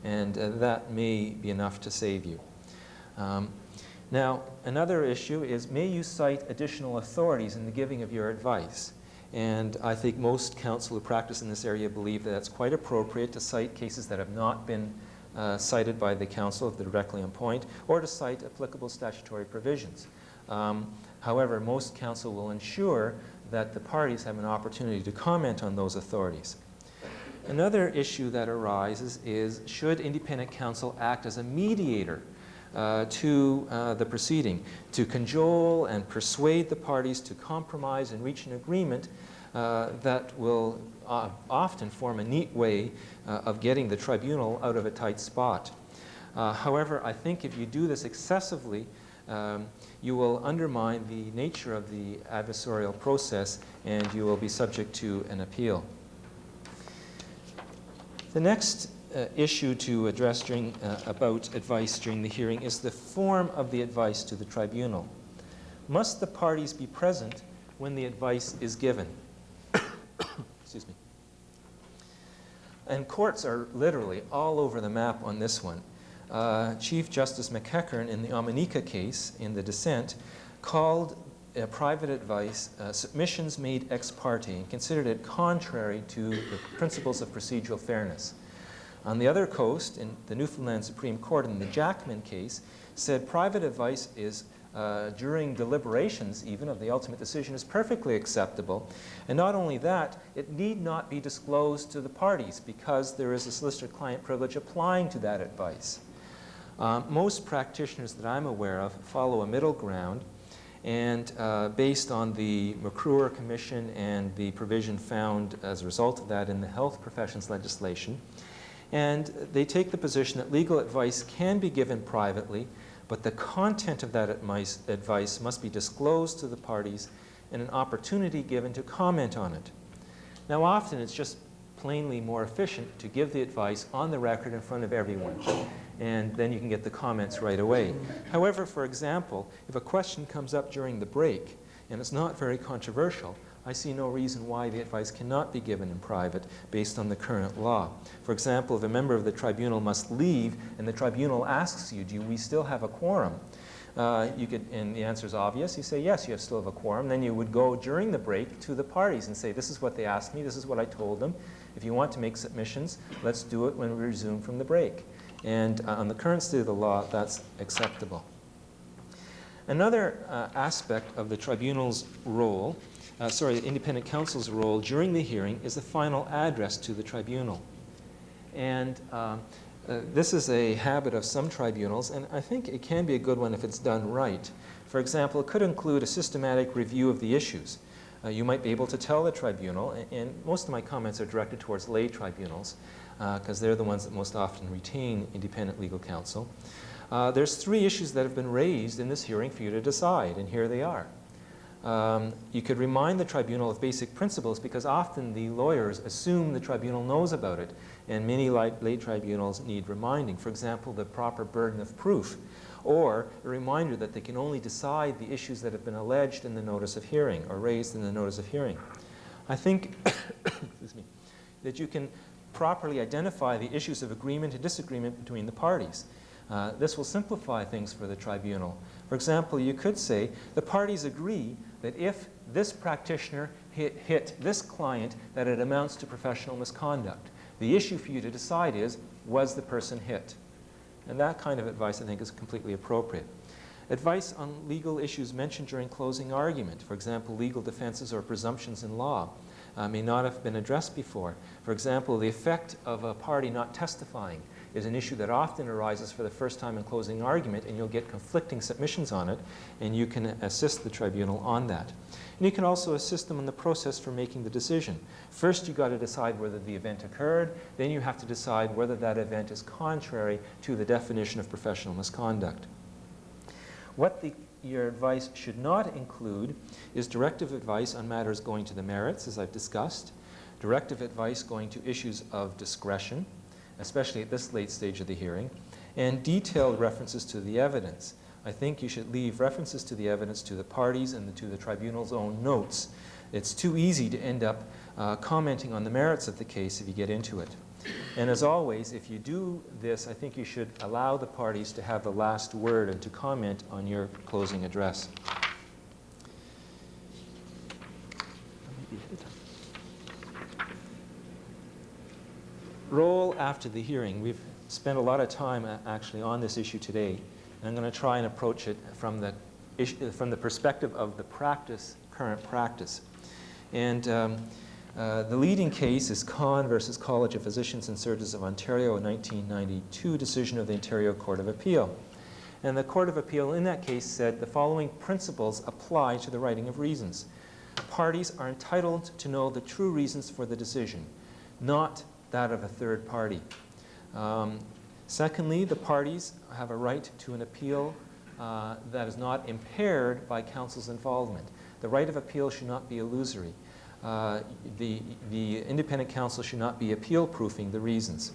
[SPEAKER 3] And that may be enough to save you. Now, another issue is, may you cite additional authorities in the giving of your advice? And I think most counsel who practice in this area believe that it's quite appropriate to cite cases that have not been cited by the counsel if they're directly on point, or to cite applicable statutory provisions. However, most counsel will ensure that the parties have an opportunity to comment on those authorities. Another issue that arises is, should independent counsel act as a mediator to the proceeding, to cajole and persuade the parties to compromise and reach an agreement that will often form a neat way of getting the tribunal out of a tight spot. However, I think if you do this excessively, you will undermine the nature of the adversarial process and you will be subject to an appeal. The next issue to address about advice during the hearing is the form of the advice to the tribunal. Must the parties be present when the advice is given? Excuse me. And courts are literally all over the map on this one. Chief Justice McEachern in the Omanika case, in the dissent, called private advice submissions made ex parte and considered it contrary to the principles of procedural fairness. On the other coast, in the Newfoundland Supreme Court in the Jackman case, said private advice is during deliberations even of the ultimate decision is perfectly acceptable. And not only that, it need not be disclosed to the parties because there is a solicitor-client privilege applying to that advice. Most practitioners that I'm aware of follow a middle ground, and based on the McCruer Commission and the provision found as a result of that in the health professions legislation, and they take the position that legal advice can be given privately, but the content of that advice must be disclosed to the parties and an opportunity given to comment on it. Now, often it's just plainly more efficient to give the advice on the record in front of everyone, and then you can get the comments right away. However, for example, if a question comes up during the break and it's not very controversial, I see no reason why the advice cannot be given in private based on the current law. For example, if a member of the tribunal must leave and the tribunal asks you, do we still have a quorum? And the answer is obvious. You say, yes, you still have a quorum. Then you would go during the break to the parties and say, this is what they asked me, this is what I told them. If you want to make submissions, let's do it when we resume from the break. And on the current state of the law, that's acceptable. Another aspect of the tribunal's role, the independent counsel's role during the hearing is the final address to the tribunal. And this is a habit of some tribunals, and I think it can be a good one if it's done right. For example, it could include a systematic review of the issues. You might be able to tell the tribunal, and most of my comments are directed towards lay tribunals, because they're the ones that most often retain independent legal counsel. There's 3 issues that have been raised in this hearing for you to decide, and here they are. You could remind the tribunal of basic principles because often the lawyers assume the tribunal knows about it, and many lay tribunals need reminding. For example, the proper burden of proof, or a reminder that they can only decide the issues that have been alleged in the notice of hearing or raised in the notice of hearing. I think excuse me, that you can properly identify the issues of agreement and disagreement between the parties. This will simplify things for the tribunal. For example, you could say the parties agree that if this practitioner hit this client, that it amounts to professional misconduct. The issue for you to decide is, was the person hit? And that kind of advice, I think, is completely appropriate. Advice on legal issues mentioned during closing argument, for example, legal defenses or presumptions in law, may not have been addressed before. For example, the effect of a party not testifying is an issue that often arises for the first time in closing argument, and you'll get conflicting submissions on it, and you can assist the tribunal on that. And you can also assist them in the process for making the decision. First, you've got to decide whether the event occurred, then you have to decide whether that event is contrary to the definition of professional misconduct. What your advice should not include is directive advice on matters going to the merits, as I've discussed, directive advice going to issues of discretion, especially at this late stage of the hearing, and detailed references to the evidence. I think you should leave references to the evidence to the parties and to the tribunal's own notes. It's too easy to end up commenting on the merits of the case if you get into it. And as always, if you do this, I think you should allow the parties to have the last word and to comment on your closing address. Role after the hearing. We've spend a lot of time actually on this issue today. And I'm going to try and approach it from the perspective of the current practice. And the leading case is Conn versus College of Physicians and Surgeons of Ontario, a 1992 decision of the Ontario Court of Appeal. And the Court of Appeal in that case said the following principles apply to the writing of reasons. Parties are entitled to know the true reasons for the decision, not that of a third party. Secondly, the parties have a right to an appeal that is not impaired by counsel's involvement. The right of appeal should not be illusory. The independent counsel should not be appeal-proofing the reasons.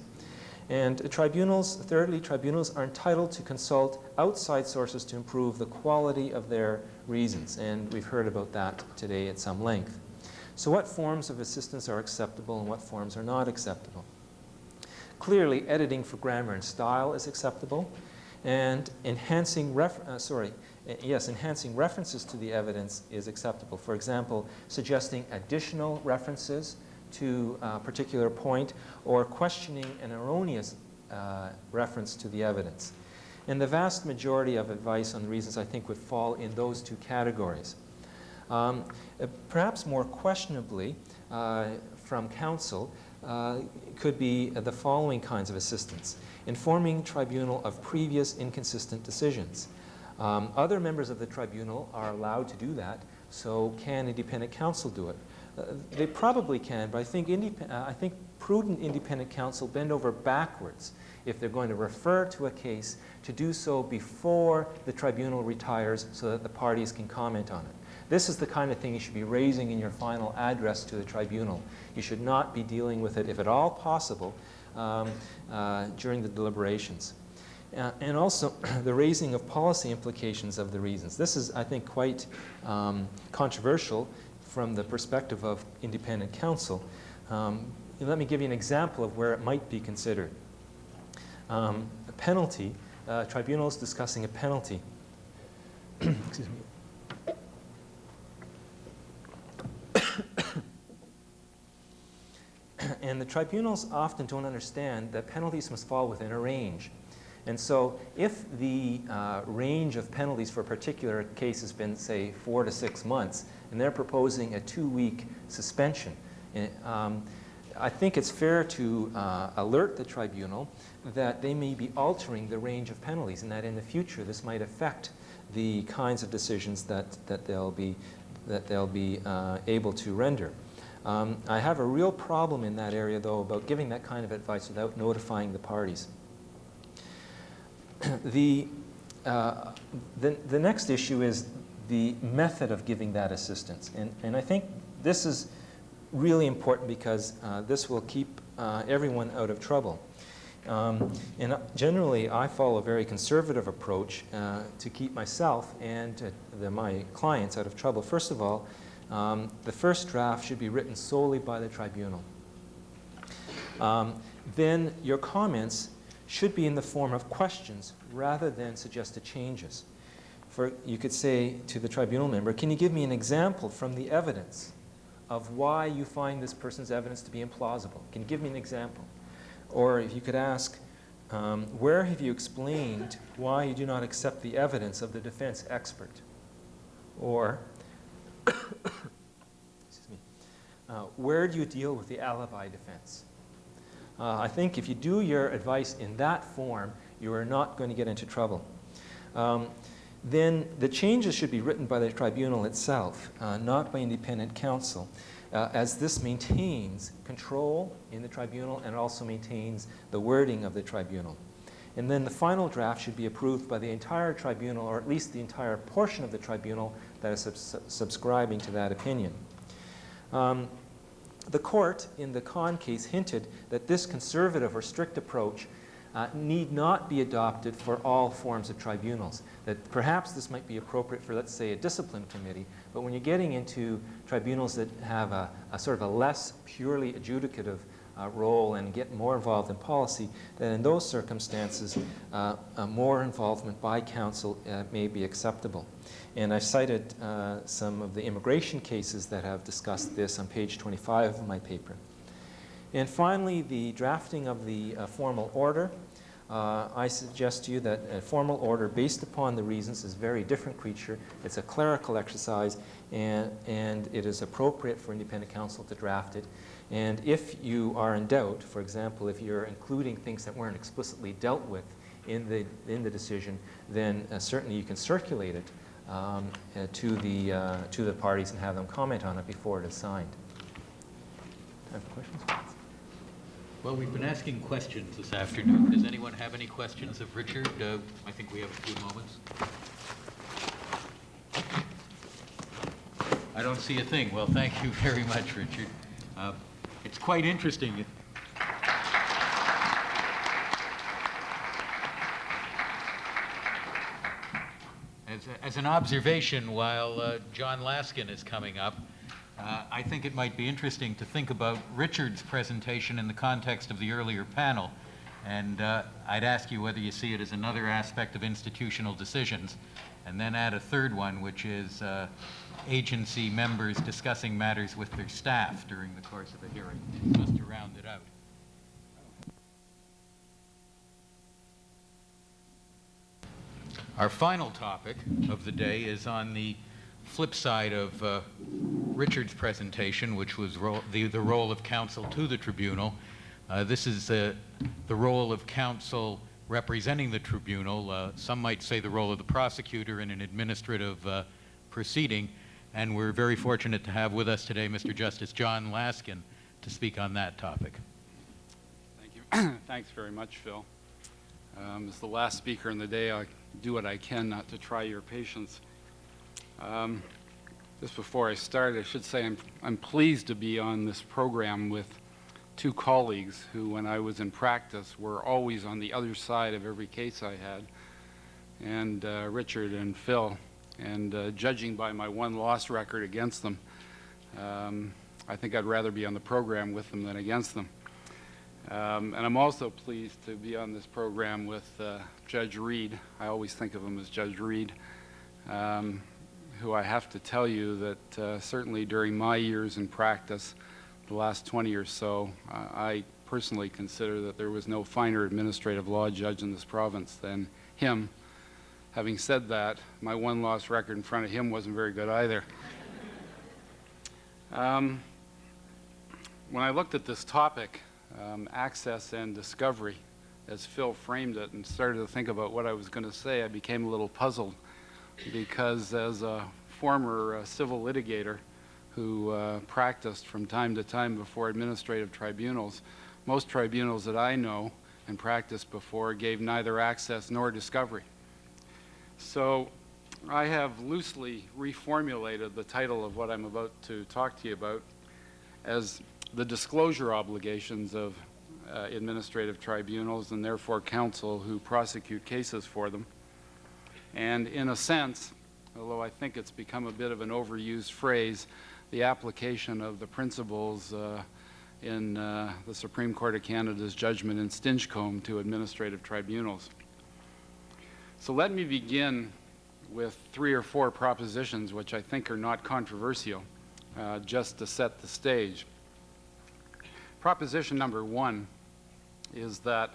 [SPEAKER 3] And thirdly, tribunals are entitled to consult outside sources to improve the quality of their reasons. And we've heard about that today at some length. So what forms of assistance are acceptable and what forms are not acceptable? Clearly, editing for grammar and style is acceptable, and enhancing references to the evidence is acceptable. For example, suggesting additional references to a particular point or questioning an erroneous reference to the evidence. And the vast majority of advice on the reasons, I think, would fall in those two categories. Perhaps more questionably from counsel could be the following kinds of assistance. Informing tribunal of previous inconsistent decisions. Other members of the tribunal are allowed to do that, so can independent counsel do it? They probably can, but I think prudent independent counsel bend over backwards if they're going to refer to a case to do so before the tribunal retires so that the parties can comment on it. This is the kind of thing you should be raising in your final address to the tribunal. You should not be dealing with it, if at all possible, during the deliberations. And also the raising of policy implications of the reasons. This is, I think, quite controversial from the perspective of independent counsel. Let me give you an example of where it might be considered. A penalty, tribunals discussing a penalty. Excuse me. And the tribunals often don't understand that penalties must fall within a range. And so if the range of penalties for a particular case has been, say, 4 to 6 months, and they're proposing a 2-week suspension, I think it's fair to alert the tribunal that they may be altering the range of penalties, and that in the future this might affect the kinds of decisions that they'll be able to render. I have a real problem in that area, though, about giving that kind of advice without notifying the parties. The next issue is the method of giving that assistance. And I think this is really important because this will keep everyone out of trouble. And generally, I follow a very conservative approach to keep myself and my clients out of trouble. First of all, the first draft should be written solely by the tribunal. Then your comments should be in the form of questions rather than suggested changes. You could say to the tribunal member, can you give me an example from the evidence of why you find this person's evidence to be implausible? Can you give me an example? Or if you could ask, where have you explained why you do not accept the evidence of the defense expert? Or, excuse me, where do you deal with the alibi defense? I think if you do your advice in that form, you are not going to get into trouble. Then the changes should be written by the tribunal itself, not by independent counsel, as this maintains control in the tribunal and also maintains the wording of the tribunal. And then the final draft should be approved by the entire tribunal, or at least the entire portion of the tribunal that is subscribing to that opinion. The court in the Conn case hinted that this conservative or strict approach need not be adopted for all forms of tribunals. That perhaps this might be appropriate for, let's say, a discipline committee, but when you're getting into tribunals that have a sort of a less purely adjudicative role and get more involved in policy, then in those circumstances, more involvement by counsel may be acceptable. And I've cited some of the immigration cases that have discussed this on page 25 of my paper. And finally, the drafting of the formal order. I suggest to you that a formal order based upon the reasons is a very different creature. It's a clerical exercise, and it is appropriate for independent counsel to draft it. And if you are in doubt, for example, if you're including things that weren't explicitly dealt with in the decision, then certainly you can circulate it to the parties and have them comment on it before it is signed. Time for questions?
[SPEAKER 4] Well, we've been asking questions this afternoon. Does anyone have any questions of Richard? I think we have a few moments. I don't see a thing. Well, thank you very much, Richard. It's quite interesting. As an observation, while John Laskin is coming up, I think it might be interesting to think about Richard's presentation in the context of the earlier panel. And I'd ask you whether you see it as another aspect of institutional decisions, and then add a third one, which is agency members discussing matters with their staff during the course of a hearing, just to round it out. Our final topic of the day is on the flip side of Richard's presentation, which was the role of counsel to the tribunal. This is the role of counsel representing the tribunal. Some might say the role of the prosecutor in an administrative proceeding. And we're very fortunate to have with us today Mr. Justice John Laskin to speak on that topic.
[SPEAKER 5] Thank you. Thanks very much, Phil. As the last speaker in the day, I do what I can not to try your patience. Just before I start, I should say I'm pleased to be on this program with two colleagues who, when I was in practice, were always on the other side of every case I had, and Richard and Phil. And judging by my one-loss record against them, I think I'd rather be on the program with them than against them. And I'm also pleased to be on this program with Judge Reed. I always think of him as Judge Reed, who I have to tell you that certainly during my years in practice, the last 20 or so, I personally consider that there was no finer administrative law judge in this province than him. Having said that, my one-loss record in front of him wasn't very good either. When I looked at this topic, access and discovery, as Phil framed it, and started to think about what I was going to say, I became a little puzzled, because as a former civil litigator who practiced from time to time before administrative tribunals, most tribunals that I know and practiced before gave neither access nor discovery. So I have loosely reformulated the title of what I'm about to talk to you about as the disclosure obligations of administrative tribunals, and therefore counsel who prosecute cases for them. And in a sense, although I think it's become a bit of an overused phrase, the application of the principles in the Supreme Court of Canada's judgment in Steinecke to administrative tribunals. So let me begin with 3 or 4 propositions which I think are not controversial, just to set the stage. Proposition number 1 is that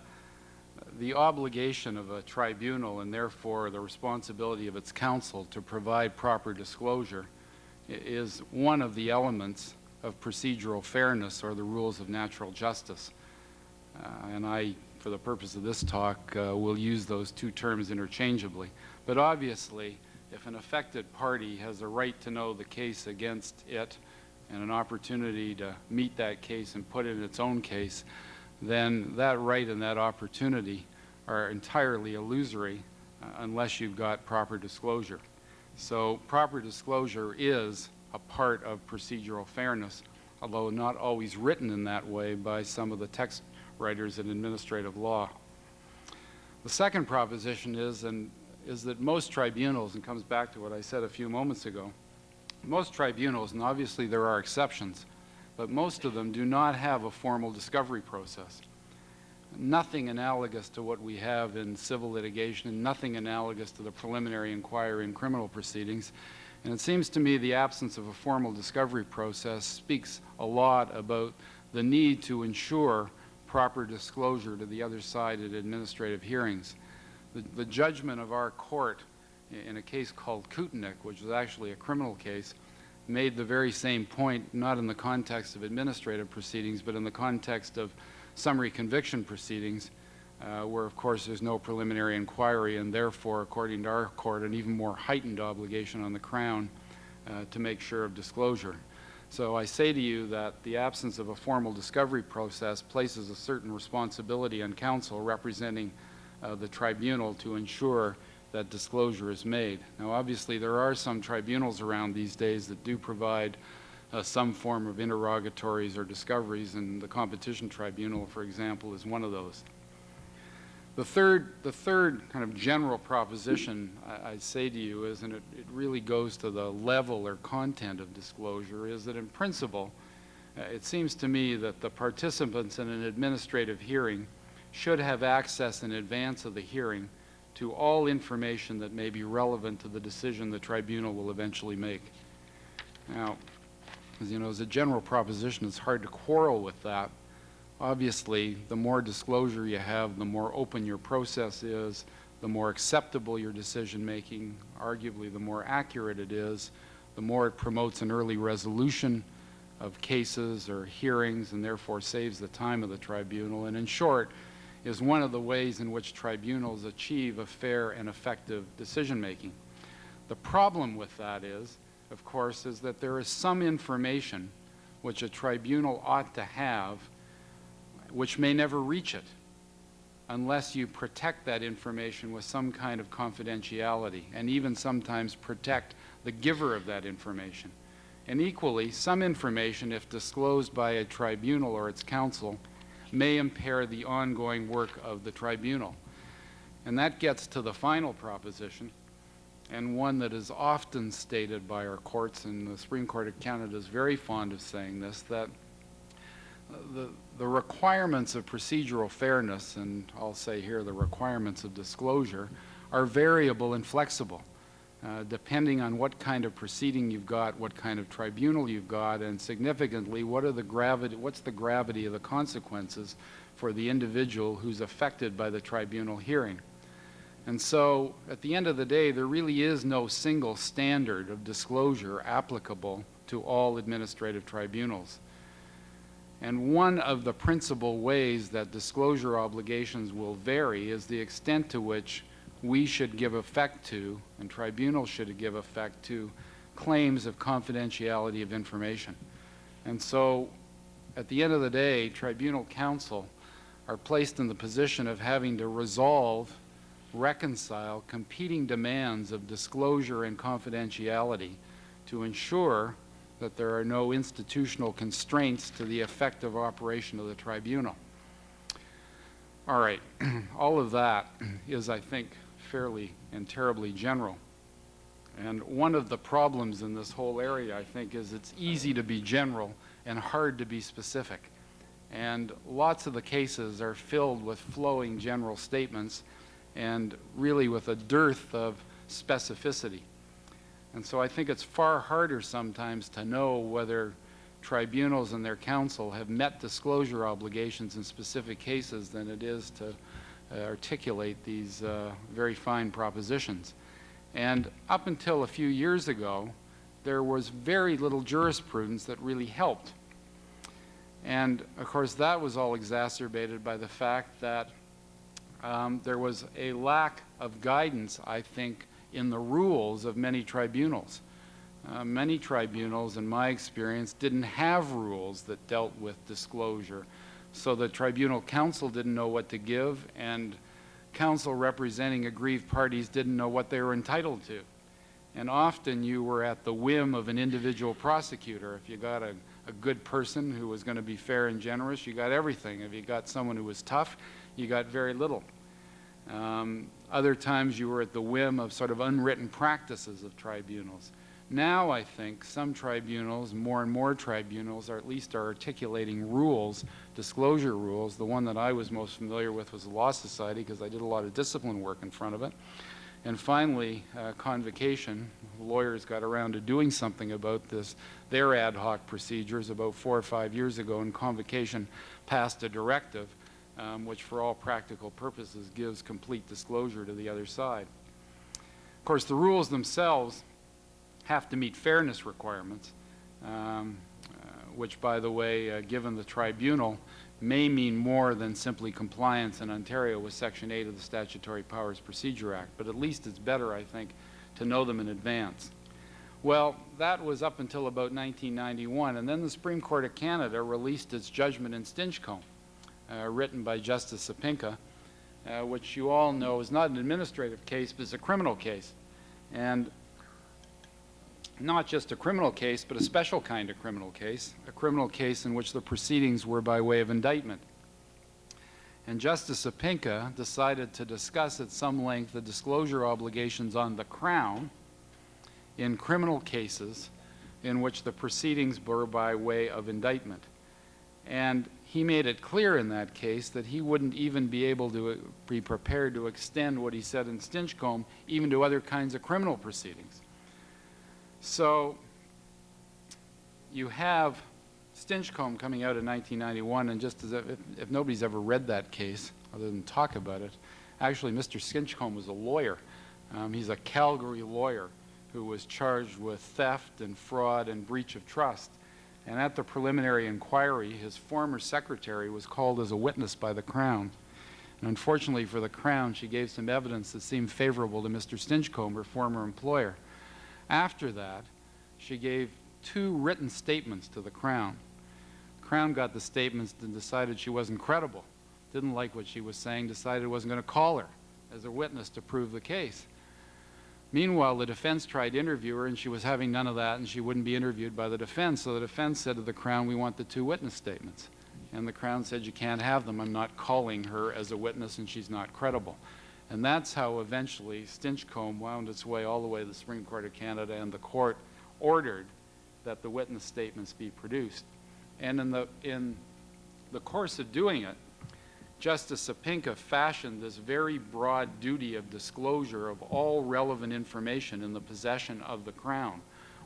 [SPEAKER 5] the obligation of a tribunal, and therefore the responsibility of its counsel to provide proper disclosure, is one of the elements of procedural fairness or the rules of natural justice. And I, for the purpose of this talk, will use those two terms interchangeably. But obviously, if an affected party has a right to know the case against it and an opportunity to meet that case and put in its own case, then that right and that opportunity are entirely illusory unless you've got proper disclosure. So proper disclosure is a part of procedural fairness, although not always written in that way by some of the text writers in administrative law. The second proposition is that most tribunals, and comes back to what I said a few moments ago, most tribunals, and obviously there are exceptions, but most of them do not have a formal discovery process. Nothing analogous to what we have in civil litigation, and nothing analogous to the preliminary inquiry in criminal proceedings. And it seems to me the absence of a formal discovery process speaks a lot about the need to ensure proper disclosure to the other side at administrative hearings. The judgment of our court in a case called Kootenack, which was actually a criminal case, made the very same point, not in the context of administrative proceedings, but in the context of summary conviction proceedings, where, of course, there's no preliminary inquiry, and therefore, according to our court, an even more heightened obligation on the Crown to make sure of disclosure. So I say to you that the absence of a formal discovery process places a certain responsibility on counsel representing the tribunal to ensure that disclosure is made. Now, obviously, there are some tribunals around these days that do provide some form of interrogatories or discoveries, and the Competition Tribunal, for example, is one of those. The third kind of general proposition I say to you is, and it really goes to the level or content of disclosure, is that in principle, it seems to me that the participants in an administrative hearing should have access in advance of the hearing to all information that may be relevant to the decision the tribunal will eventually make. Now, as you know, as a general proposition, it's hard to quarrel with that. Obviously, the more disclosure you have, the more open your process is, the more acceptable your decision making, arguably the more accurate it is, the more it promotes an early resolution of cases or hearings, and therefore saves the time of the tribunal, and in short, is one of the ways in which tribunals achieve a fair and effective decision making. The problem with that is, of course, is that there is some information which a tribunal ought to have which may never reach it unless you protect that information with some kind of confidentiality, and even sometimes protect the giver of that information. And equally, some information, if disclosed by a tribunal or its counsel, may impair the ongoing work of the tribunal. And that gets to the final proposition, and one that is often stated by our courts, and the Supreme Court of Canada is very fond of saying this, that the requirements of procedural fairness, and I'll say here the requirements of disclosure, are variable and flexible, depending on what kind of proceeding you've got, what kind of tribunal you've got, and significantly, what's the gravity of the consequences for the individual who's affected by the tribunal hearing. And so, at the end of the day, there really is no single standard of disclosure applicable to all administrative tribunals. And one of the principal ways that disclosure obligations will vary is the extent to which we should give effect to, and tribunals should give effect to, claims of confidentiality of information. And so, at the end of the day, tribunal counsel are placed in the position of having to resolve, reconcile competing demands of disclosure and confidentiality to ensure that there are no institutional constraints to the effective operation of the tribunal. All right, all of that is, I think, fairly and terribly general. And one of the problems in this whole area, I think, is it's easy to be general and hard to be specific. And lots of the cases are filled with flowing general statements and really with a dearth of specificity. And so I think it's far harder sometimes to know whether tribunals and their counsel have met disclosure obligations in specific cases than it is to articulate these very fine propositions. And up until a few years ago, there was very little jurisprudence that really helped. And of course, that was all exacerbated by the fact that there was a lack of guidance, I think, in the rules of many tribunals. Many tribunals, in my experience, didn't have rules that dealt with disclosure. So the tribunal counsel didn't know what to give, and counsel representing aggrieved parties didn't know what they were entitled to. And often you were at the whim of an individual prosecutor. If you got a good person who was going to be fair and generous, you got everything. If you got someone who was tough, you got very little. Other times you were at the whim of sort of unwritten practices of tribunals. Now I think some tribunals, more and more tribunals, or at least are articulating rules, disclosure rules. The one that I was most familiar with was the Law Society, because I did a lot of discipline work in front of it. And finally, convocation. Lawyers got around to doing something about this, their ad hoc procedures about 4 or 5 years ago, and convocation passed a directive which for all practical purposes gives complete disclosure to the other side. Of course, the rules themselves have to meet fairness requirements, which, by the way, given the tribunal, may mean more than simply compliance in Ontario with Section 8 of the Statutory Powers Procedure Act, but at least it's better, I think, to know them in advance. Well, that was up until about 1991, and then the Supreme Court of Canada released its judgment in Steinecke, written by Justice Steinecke, which you all know is not an administrative case, but is a criminal case. And not just a criminal case, but a special kind of criminal case, a criminal case in which the proceedings were by way of indictment. And Justice Steinecke decided to discuss at some length the disclosure obligations on the Crown in criminal cases in which the proceedings were by way of indictment. And he made it clear in that case that he wouldn't even be able to be prepared to extend what he said in Steinecke even to other kinds of criminal proceedings. So you have Steinecke coming out in 1991, and just as if nobody's ever read that case other than talk about it, actually Mr. Steinecke was a lawyer. He's a Calgary lawyer who was charged with theft and fraud and breach of trust. And at the preliminary inquiry, his former secretary was called as a witness by the Crown. And unfortunately for the Crown, she gave some evidence that seemed favorable to Mr. Steinecke, her former employer. After that, she gave 2 written statements to the Crown. The Crown got the statements and decided she wasn't credible, didn't like what she was saying, decided it wasn't going to call her as a witness to prove the case. Meanwhile, the defense tried to interview her, and she was having none of that, and she wouldn't be interviewed by the defense. So the defense said to the Crown, we want the 2 witness statements. And the Crown said, you can't have them. I'm not calling her as a witness, and she's not credible. And that's how eventually Steinecke wound its way all the way to the Supreme Court of Canada, and the court ordered that the witness statements be produced. And in the course of doing it, Justice Steinecke fashioned this very broad duty of disclosure of all relevant information in the possession of the Crown,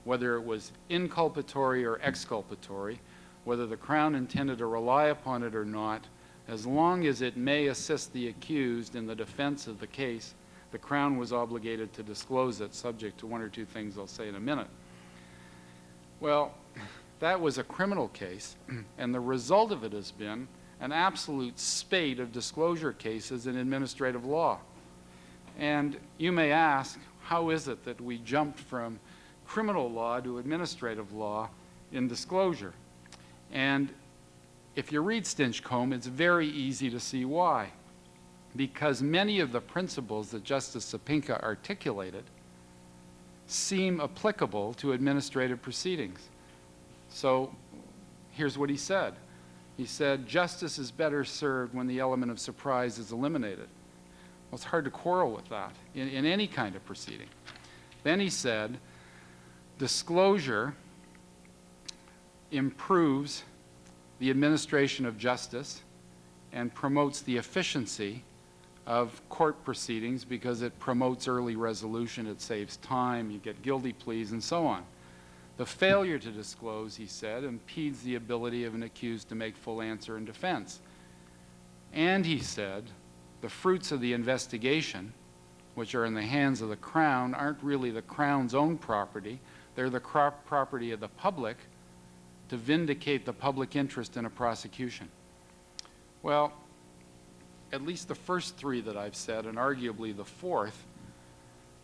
[SPEAKER 5] whether it was inculpatory or exculpatory, whether the Crown intended to rely upon it or not. As long as it may assist the accused in the defense of the case, the Crown was obligated to disclose it, subject to 1 or 2 things I'll say in a minute. Well, that was a criminal case, and the result of it has been an absolute spate of disclosure cases in administrative law. And you may ask, how is it that we jumped from criminal law to administrative law in disclosure? And if you read Steinecke, it's very easy to see why. Because many of the principles that Justice Steinecke articulated seem applicable to administrative proceedings. So here's what he said. He said, justice is better served when the element of surprise is eliminated. Well, it's hard to quarrel with that in any kind of proceeding. Then he said, disclosure improves the administration of justice and promotes the efficiency of court proceedings because it promotes early resolution, it saves time, you get guilty pleas, and so on. The failure to disclose, he said, impedes the ability of an accused to make full answer in defense. And he said, the fruits of the investigation, which are in the hands of the Crown, aren't really the Crown's own property. They're the property of the public to vindicate the public interest in a prosecution. Well, at least the first 3 that I've said, and arguably the 4th,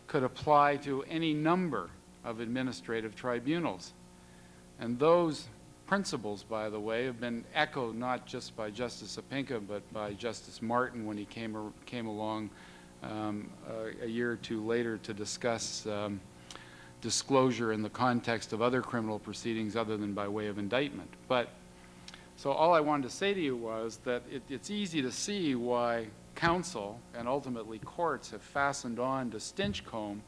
[SPEAKER 5] could apply to any number of administrative tribunals. And those principles, by the way, have been echoed not just by Justice Steinecke, but by Justice Martin when he came along a year or 2 later to discuss disclosure in the context of other criminal proceedings other than by way of indictment. But so all I wanted to say to you was that it's easy to see why counsel and ultimately courts have fastened on to Steinecke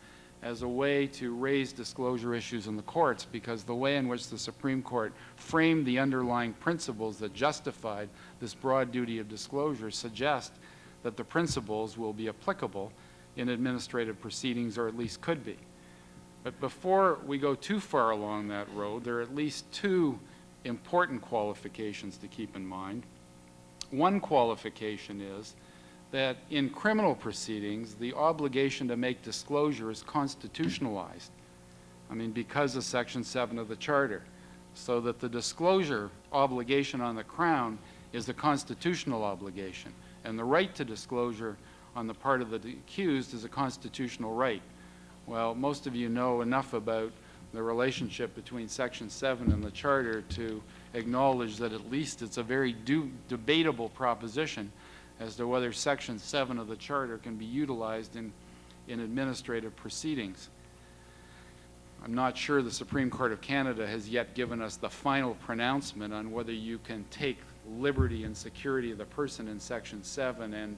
[SPEAKER 5] as a way to raise disclosure issues in the courts, because the way in which the Supreme Court framed the underlying principles that justified this broad duty of disclosure suggest that the principles will be applicable in administrative proceedings, or at least could be. But before we go too far along that road, there are at least 2 important qualifications to keep in mind. one qualification is that in criminal proceedings, the obligation to make disclosure is constitutionalized. I mean, because of Section 7 of the Charter, so that the disclosure obligation on the Crown is a constitutional obligation, and the right to disclosure on the part of the accused is a constitutional right. Well, most of you know enough about the relationship between Section 7 and the Charter to acknowledge that at least it's a very debatable proposition as to whether Section 7 of the Charter can be utilized in administrative proceedings. I'm not sure the Supreme Court of Canada has yet given us the final pronouncement on whether you can take liberty and security of the person in Section 7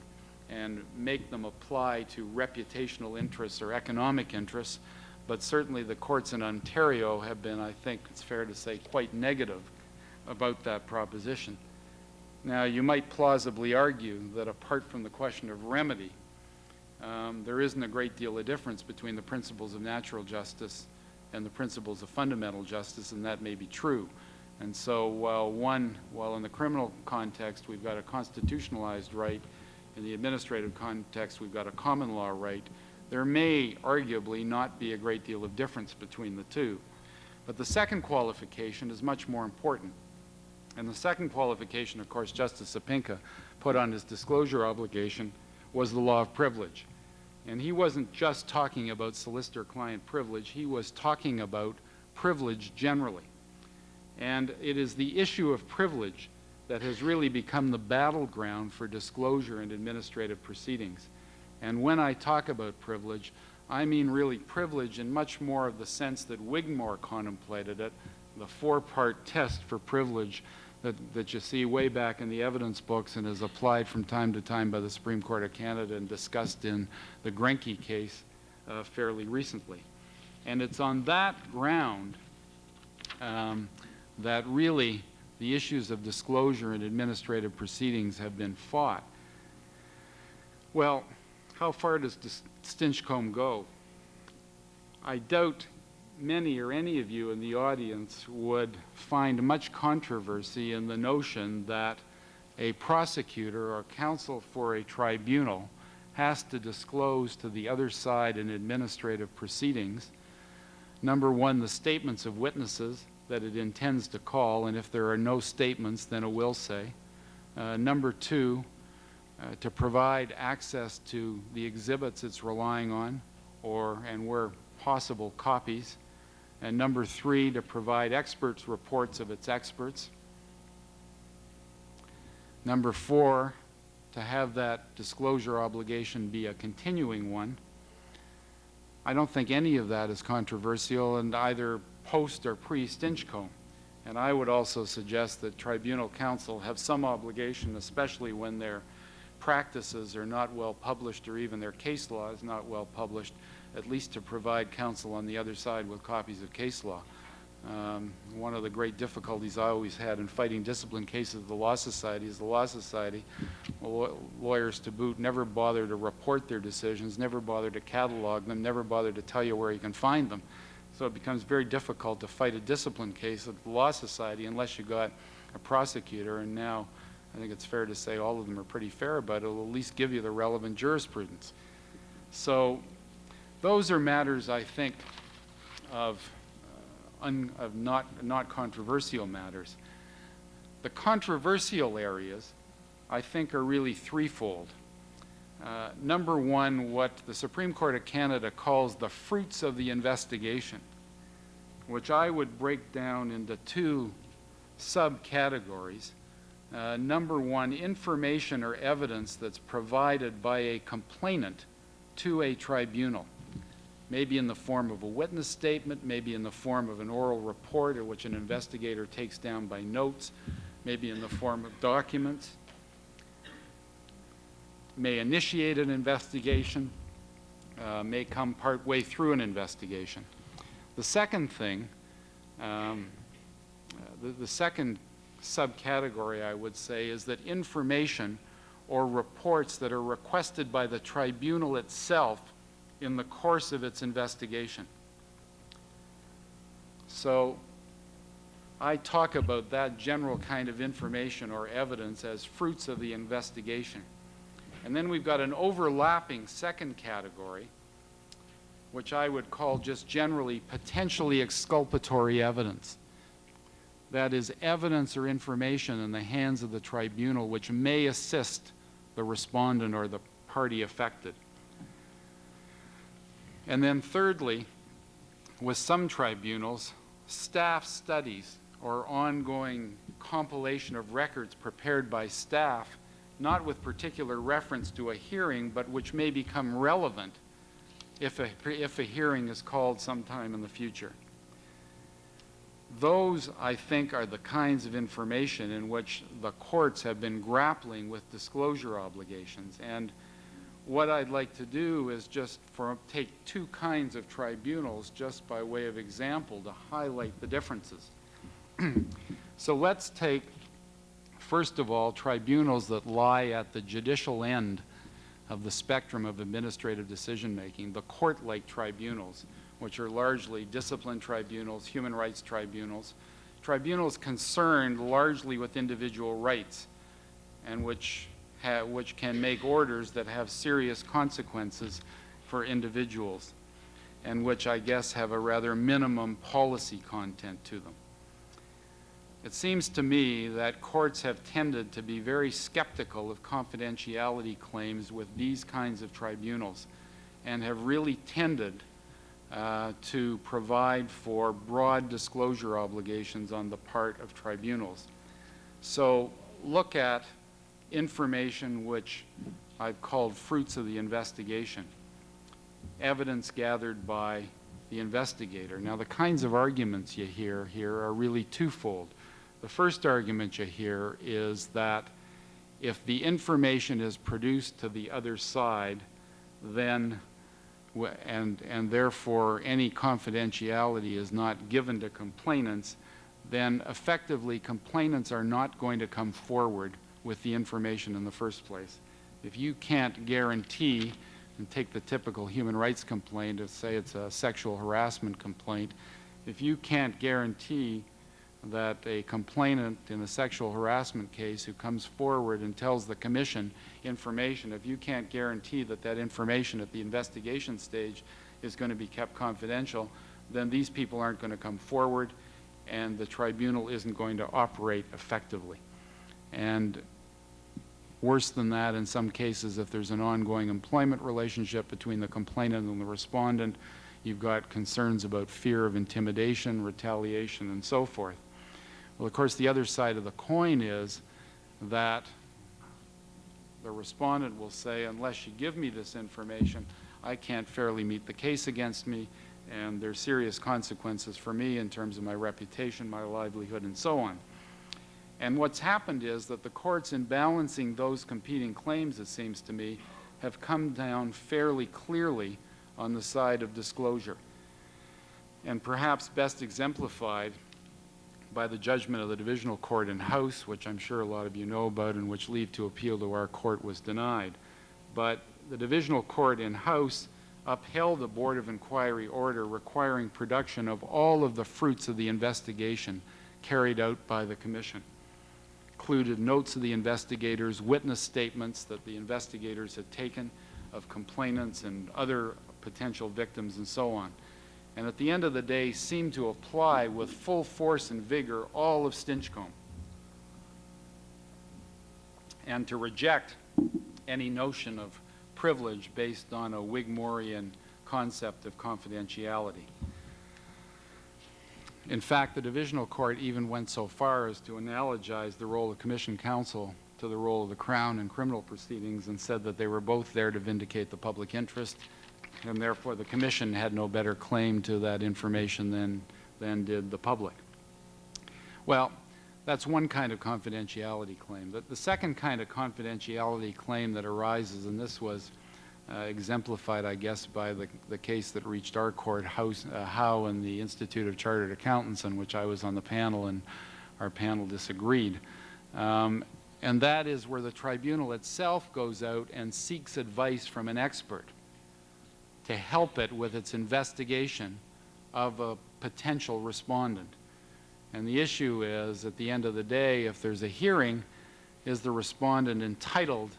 [SPEAKER 5] and make them apply to reputational interests or economic interests, but certainly the courts in Ontario have been, I think it's fair to say, quite negative about that proposition. Now, you might plausibly argue that apart from the question of remedy, there isn't a great deal of difference between the principles of natural justice and the principles of fundamental justice, and that may be true. And so while in the criminal context we've got a constitutionalized right, in the administrative context we've got a common law right, there may arguably not be a great deal of difference between the two. But the second qualification is much more important. And the second qualification, of course, Justice Steinecke put on his disclosure obligation was the law of privilege. And he wasn't just talking about solicitor-client privilege, he was talking about privilege generally. And it is the issue of privilege that has really become the battleground for disclosure in administrative proceedings. And when I talk about privilege, I mean really privilege in much more of the sense that Wigmore contemplated it, the four-part test for privilege that you see way back in the evidence books and is applied from time to time by the Supreme Court of Canada and discussed in the Grenke case fairly recently. And it's on that ground that really the issues of disclosure in administrative proceedings have been fought. Well, how far does Steinecke go? I doubt many or any of you in the audience would find much controversy in the notion that a prosecutor or counsel for a tribunal has to disclose to the other side in administrative proceedings, number one, the statements of witnesses that it intends to call, and if there are no statements, then it will say. Number two, to provide access to the exhibits it's relying on, and where possible, copies. And number three, to provide experts' reports of its experts. Number four, to have that disclosure obligation be a continuing one. I don't think any of that is controversial in either post or pre-Steinecke. And I would also suggest that tribunal counsel have some obligation, especially when their practices are not well published or even their case law is not well published, at least to provide counsel on the other side with copies of case law. One of the great difficulties I always had in fighting discipline cases of the Law Society is the Law Society, lawyers to boot, never bother to report their decisions, never bother to catalog them, never bother to tell you where you can find them. So it becomes very difficult to fight a discipline case at the Law Society unless you got a prosecutor, and now I think it's fair to say all of them are pretty fair, but it'll at least give you the relevant jurisprudence. So those are matters, I think, of not controversial matters. The controversial areas, I think, are really threefold. Number one, what the Supreme Court of Canada calls the fruits of the investigation, which I would break down into two subcategories. Number one, information or evidence that's provided by a complainant to a tribunal, maybe in the form of a witness statement, maybe in the form of an oral report, or which an investigator takes down by notes, maybe in the form of documents, may initiate an investigation, may come part way through an investigation. The second thing, the second subcategory, I would say, is that information or reports that are requested by the tribunal itself in the course of its investigation. So I talk about that general kind of information or evidence as fruits of the investigation. And then we've got an overlapping second category, which I would call just generally potentially exculpatory evidence. That is evidence or information in the hands of the tribunal which may assist the respondent or the party affected. And then thirdly, with some tribunals, staff studies or ongoing compilation of records prepared by staff, not with particular reference to a hearing, but which may become relevant if a hearing is called sometime in the future. Those, I think, are the kinds of information in which the courts have been grappling with disclosure obligations. And what I'd like to do is just take two kinds of tribunals just by way of example to highlight the differences. So let's take, first of all, tribunals that lie at the judicial end of the spectrum of administrative decision-making, the court-like tribunals, which are largely discipline tribunals, human rights tribunals, tribunals concerned largely with individual rights, and which can make orders that have serious consequences for individuals, and which I guess have a rather minimum policy content to them. It seems to me that courts have tended to be very skeptical of confidentiality claims with these kinds of tribunals, and have really tended to provide for broad disclosure obligations on the part of tribunals. So look at information which I've called fruits of the investigation, evidence gathered by the investigator. Now, the kinds of arguments you hear here are really twofold. The first argument you hear is that if the information is produced to the other side, then and therefore any confidentiality is not given to complainants, then effectively complainants are not going to come forward with the information in the first place. If you can't guarantee, and take the typical human rights complaint, and say it's a sexual harassment complaint, if you can't guarantee that a complainant in a sexual harassment case who comes forward and tells the commission information, if you can't guarantee that that information at the investigation stage is going to be kept confidential, then these people aren't going to come forward and the tribunal isn't going to operate effectively. And worse than that, in some cases, if there's an ongoing employment relationship between the complainant and the respondent, you've got concerns about fear of intimidation, retaliation, and so forth. Well, of course, the other side of the coin is that the respondent will say, unless you give me this information, I can't fairly meet the case against me, and there's serious consequences for me in terms of my reputation, my livelihood, and so on. And what's happened is that the courts, in balancing those competing claims, it seems to me, have come down fairly clearly on the side of disclosure. And perhaps best exemplified by the judgment of the divisional court in House, which I'm sure a lot of you know about, and which leave to appeal to our court was denied. But the divisional court in House upheld the Board of Inquiry order requiring production of all of the fruits of the investigation carried out by the commission. Included notes of the investigators, witness statements that the investigators had taken of complainants and other potential victims, and so on. And at the end of the day, seemed to apply with full force and vigor all of Steinecke, and to reject any notion of privilege based on a Wigmorian concept of confidentiality. In fact, the divisional court even went so far as to analogize the role of commission counsel to the role of the Crown in criminal proceedings, and said that they were both there to vindicate the public interest, and therefore the commission had no better claim to that information than did the public. Well, that's one kind of confidentiality claim. The second kind of confidentiality claim that arises, and this was exemplified, I guess, by the case that reached our court, Howe and the Institute of Chartered Accountants, on which I was on the panel, and our panel disagreed. And that is where the tribunal itself goes out and seeks advice from an expert to help it with its investigation of a potential respondent. And the issue is, at the end of the day, if there's a hearing, is the respondent entitled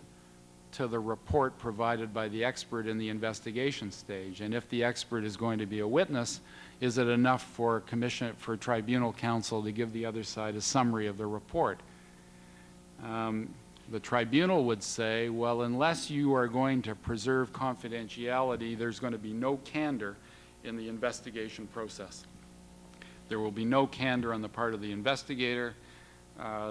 [SPEAKER 5] to the report provided by the expert in the investigation stage? And if the expert is going to be a witness, is it enough for tribunal counsel to give the other side a summary of the report? The tribunal would say, well, unless you are going to preserve confidentiality, there's going to be no candor in the investigation process. There will be no candor on the part of the investigator.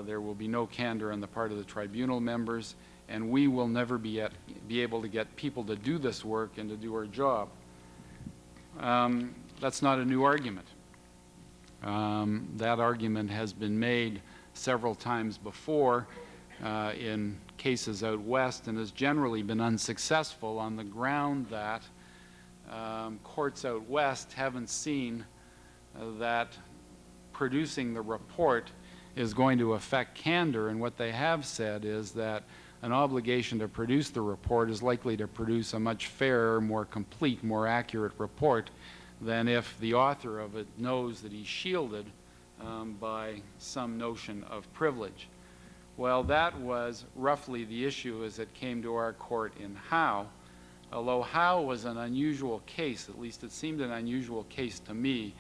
[SPEAKER 5] There will be no candor on the part of the tribunal members, and we will never be able to get people to do this work and to do our job. That's not a new argument. That argument has been made several times before in cases out west, and has generally been unsuccessful on the ground that courts out west haven't seen that producing the report is going to affect candor, and what they have said is that an obligation to produce the report is likely to produce a much fairer, more complete, more accurate report than if the author of it knows that he's shielded by some notion of privilege. Well, that was roughly the issue as it came to our court in Howe. Although Howe was an unusual case, at least it seemed an unusual case to me,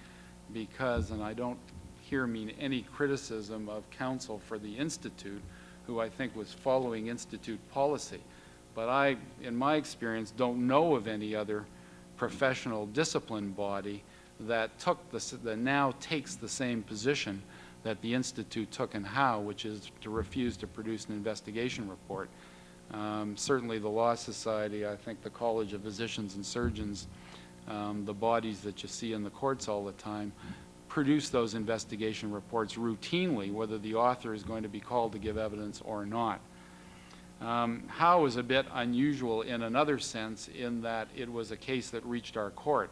[SPEAKER 5] because, and I don't here mean any criticism of counsel for the Institute, who I think was following Institute policy, but I, in my experience, don't know of any other professional discipline body that now takes the same position that the Institute took in Howe, which is to refuse to produce an investigation report. Certainly the Law Society, I think the College of Physicians and Surgeons, the bodies that you see in the courts all the time, produce those investigation reports routinely, whether the author is going to be called to give evidence or not. Howe is a bit unusual in another sense, in that it was a case that reached our court.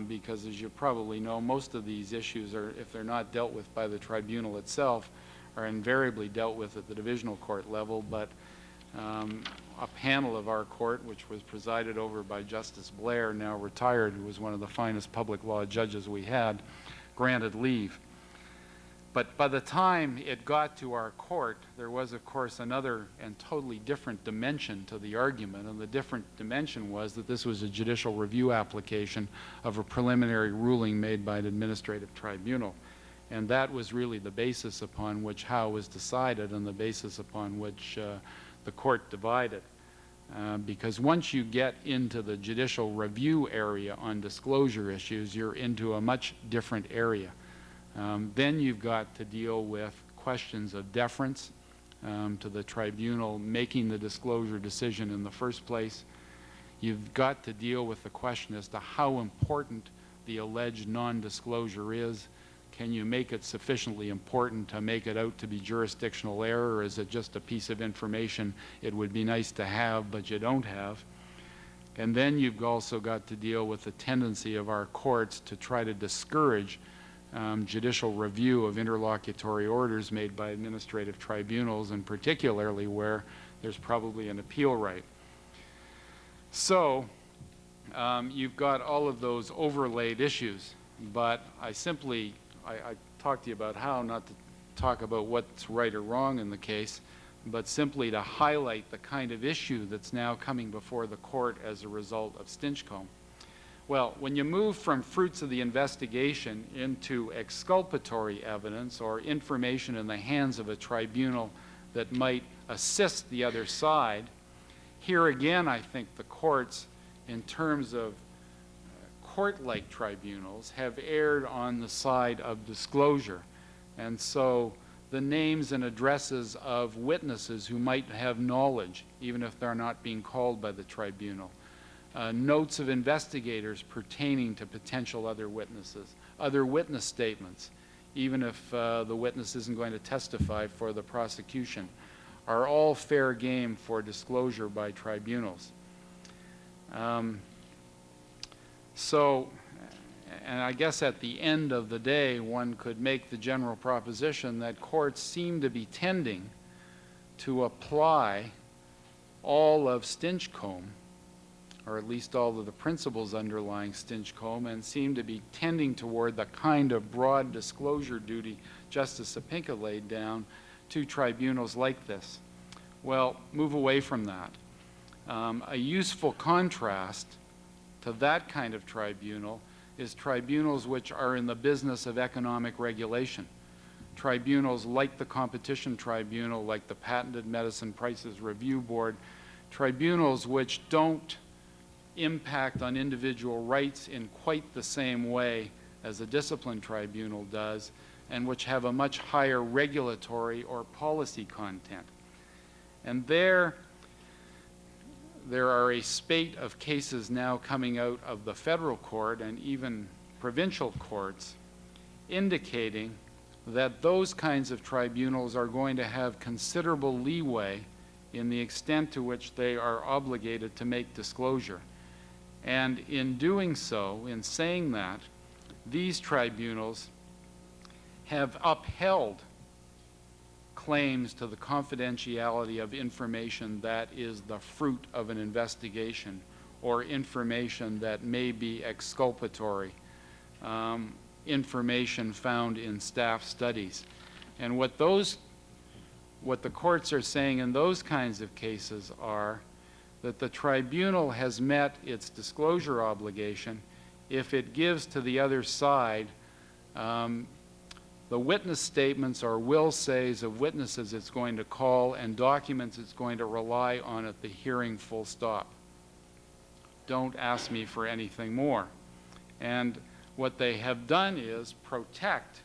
[SPEAKER 5] Because, as you probably know, most of these issues are, if they're not dealt with by the tribunal itself, are invariably dealt with at the divisional court level. But a panel of our court, which was presided over by Justice Blair, now retired, who was one of the finest public law judges we had, granted leave. But by the time it got to our court, there was, of course, another and totally different dimension to the argument, and the different dimension was that this was a judicial review application of a preliminary ruling made by an administrative tribunal. And that was really the basis upon which Howe was decided, and the basis upon which the court divided. Because once you get into the judicial review area on disclosure issues, you're into a much different area. Then you've got to deal with questions of deference to the tribunal making the disclosure decision in the first place. You've got to deal with the question as to how important the alleged non-disclosure is. Can you make it sufficiently important to make it out to be jurisdictional error, or is it just a piece of information it would be nice to have but you don't have? And then you've also got to deal with the tendency of our courts to try to discourage judicial review of interlocutory orders made by administrative tribunals, and particularly where there's probably an appeal right. So you've got all of those overlaid issues, but I talked to you about how not to talk about what's right or wrong in the case, but simply to highlight the kind of issue that's now coming before the court as a result of Steinecke. Well, when you move from fruits of the investigation into exculpatory evidence or information in the hands of a tribunal that might assist the other side, here again I think the courts, in terms of court-like tribunals, have erred on the side of disclosure. And so the names and addresses of witnesses who might have knowledge, even if they're not being called by the tribunal, notes of investigators pertaining to potential other witnesses, other witness statements, even if the witness isn't going to testify for the prosecution, are all fair game for disclosure by tribunals. And I guess at the end of the day, one could make the general proposition that courts seem to be tending to apply all of Steinecke or at least all of the principles underlying Steinecke, and seem to be tending toward the kind of broad disclosure duty Justice Sapinka laid down to tribunals like this. Well, move away from that. A useful contrast to that kind of tribunal is tribunals which are in the business of economic regulation. Tribunals like the Competition Tribunal, like the Patented Medicine Prices Review Board, tribunals which don't impact on individual rights in quite the same way as a discipline tribunal does, and which have a much higher regulatory or policy content. And there are a spate of cases now coming out of the federal court and even provincial courts indicating that those kinds of tribunals are going to have considerable leeway in the extent to which they are obligated to make disclosure. And in doing so, in saying that, these tribunals have upheld claims to the confidentiality of information that is the fruit of an investigation or information that may be exculpatory, information found in staff studies. And what the courts are saying in those kinds of cases are that the tribunal has met its disclosure obligation if it gives to the other side the witness statements or will says of witnesses it's going to call and documents it's going to rely on at the hearing, full stop. Don't ask me for anything more. And what they have done is protect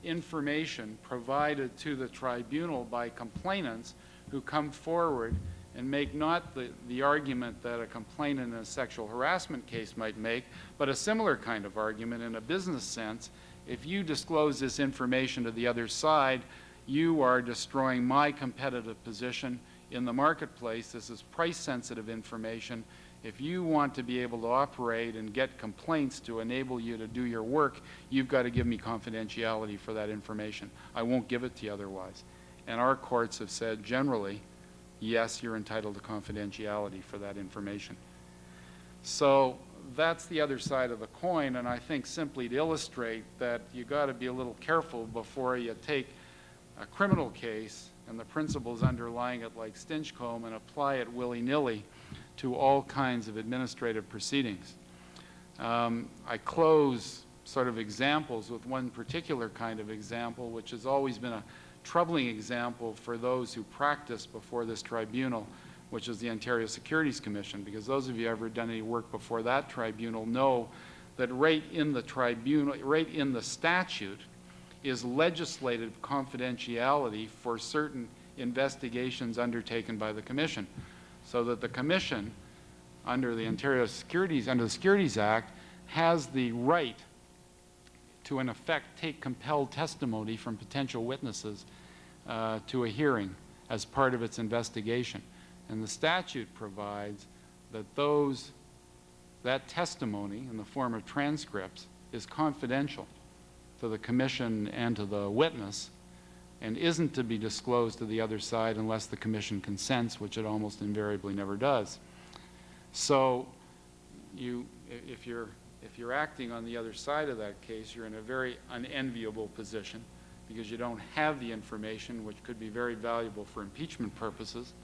[SPEAKER 5] information provided to the tribunal by complainants who come forward and make not the argument that a complainant in a sexual harassment case might make, but a similar kind of argument in a business sense. If you disclose this information to the other side, you are destroying my competitive position in the marketplace. This is price-sensitive information. If you want to be able to operate and get complaints to enable you to do your work, you've got to give me confidentiality for that information. I won't give it to you otherwise. And our courts have said generally, yes, you're entitled to confidentiality for that information. So that's the other side of the coin, and I think simply to illustrate that you got to be a little careful before you take a criminal case and the principles underlying it like Steinecke and apply it willy-nilly to all kinds of administrative proceedings. I close sort of examples with one particular kind of example, which has always been a troubling example for those who practice before this tribunal, which is the Ontario Securities Commission, because those of you who have ever done any work before that tribunal know that right in the tribunal, right in the statute, is legislative confidentiality for certain investigations undertaken by the Commission, so that the Commission, under the Ontario Securities, under the Securities Act, has the right to, in effect, take compelled testimony from potential witnesses to a hearing as part of its investigation. And the statute provides that that testimony in the form of transcripts is confidential to the Commission and to the witness and isn't to be disclosed to the other side unless the Commission consents, which it almost invariably never does. So if you're acting on the other side of that case, you're in a very unenviable position because you don't have the information, which could be very valuable for impeachment purposes.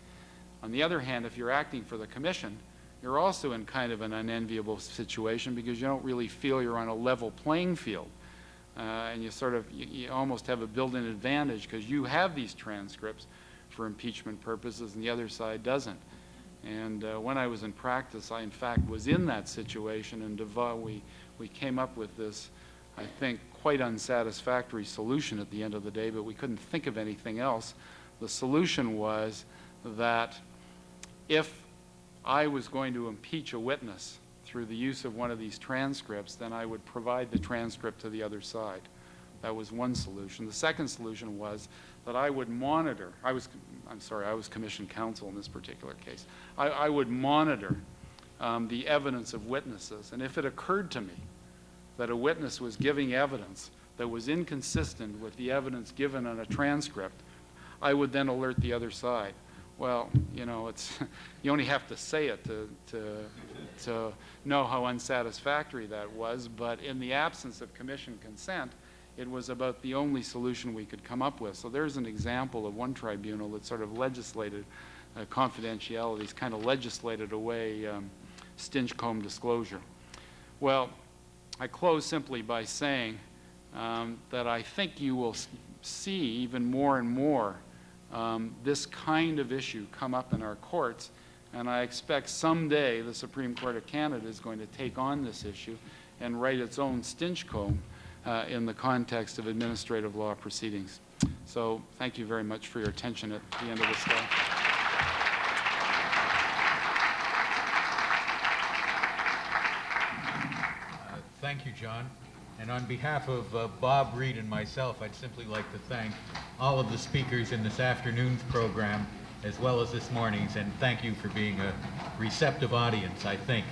[SPEAKER 5] On the other hand, if you're acting for the Commission, you're also in kind of an unenviable situation because you don't really feel you're on a level playing field. And you almost have a built-in advantage because you have these transcripts for impeachment purposes and the other side doesn't. And when I was in practice, I in fact was in that situation, and we came up with this, I think, quite unsatisfactory solution at the end of the day, but we couldn't think of anything else. The solution was that if I was going to impeach a witness through the use of one of these transcripts, then I would provide the transcript to the other side. That was one solution. The second solution was that I would monitor. I was commission counsel in this particular case. I would monitor the evidence of witnesses. And if it occurred to me that a witness was giving evidence that was inconsistent with the evidence given on a transcript, I would then alert the other side. Well, you know, you only have to say it to know how unsatisfactory that was, but in the absence of commission consent, it was about the only solution we could come up with. So there's an example of one tribunal that sort of legislated confidentiality, it's kind of legislated away Stinchcomb disclosure. Well, I close simply by saying that I think you will see even more and more this kind of issue come up in our courts, and I expect someday the Supreme Court of Canada is going to take on this issue and write its own Stinchcomb in the context of administrative law proceedings. So thank you very much for your attention at the end of this day.
[SPEAKER 4] Thank you, John. And on behalf of Bob Reed and myself, I'd simply like to thank all of the speakers in this afternoon's program, as well as this morning's, and thank you for being a receptive audience, I think.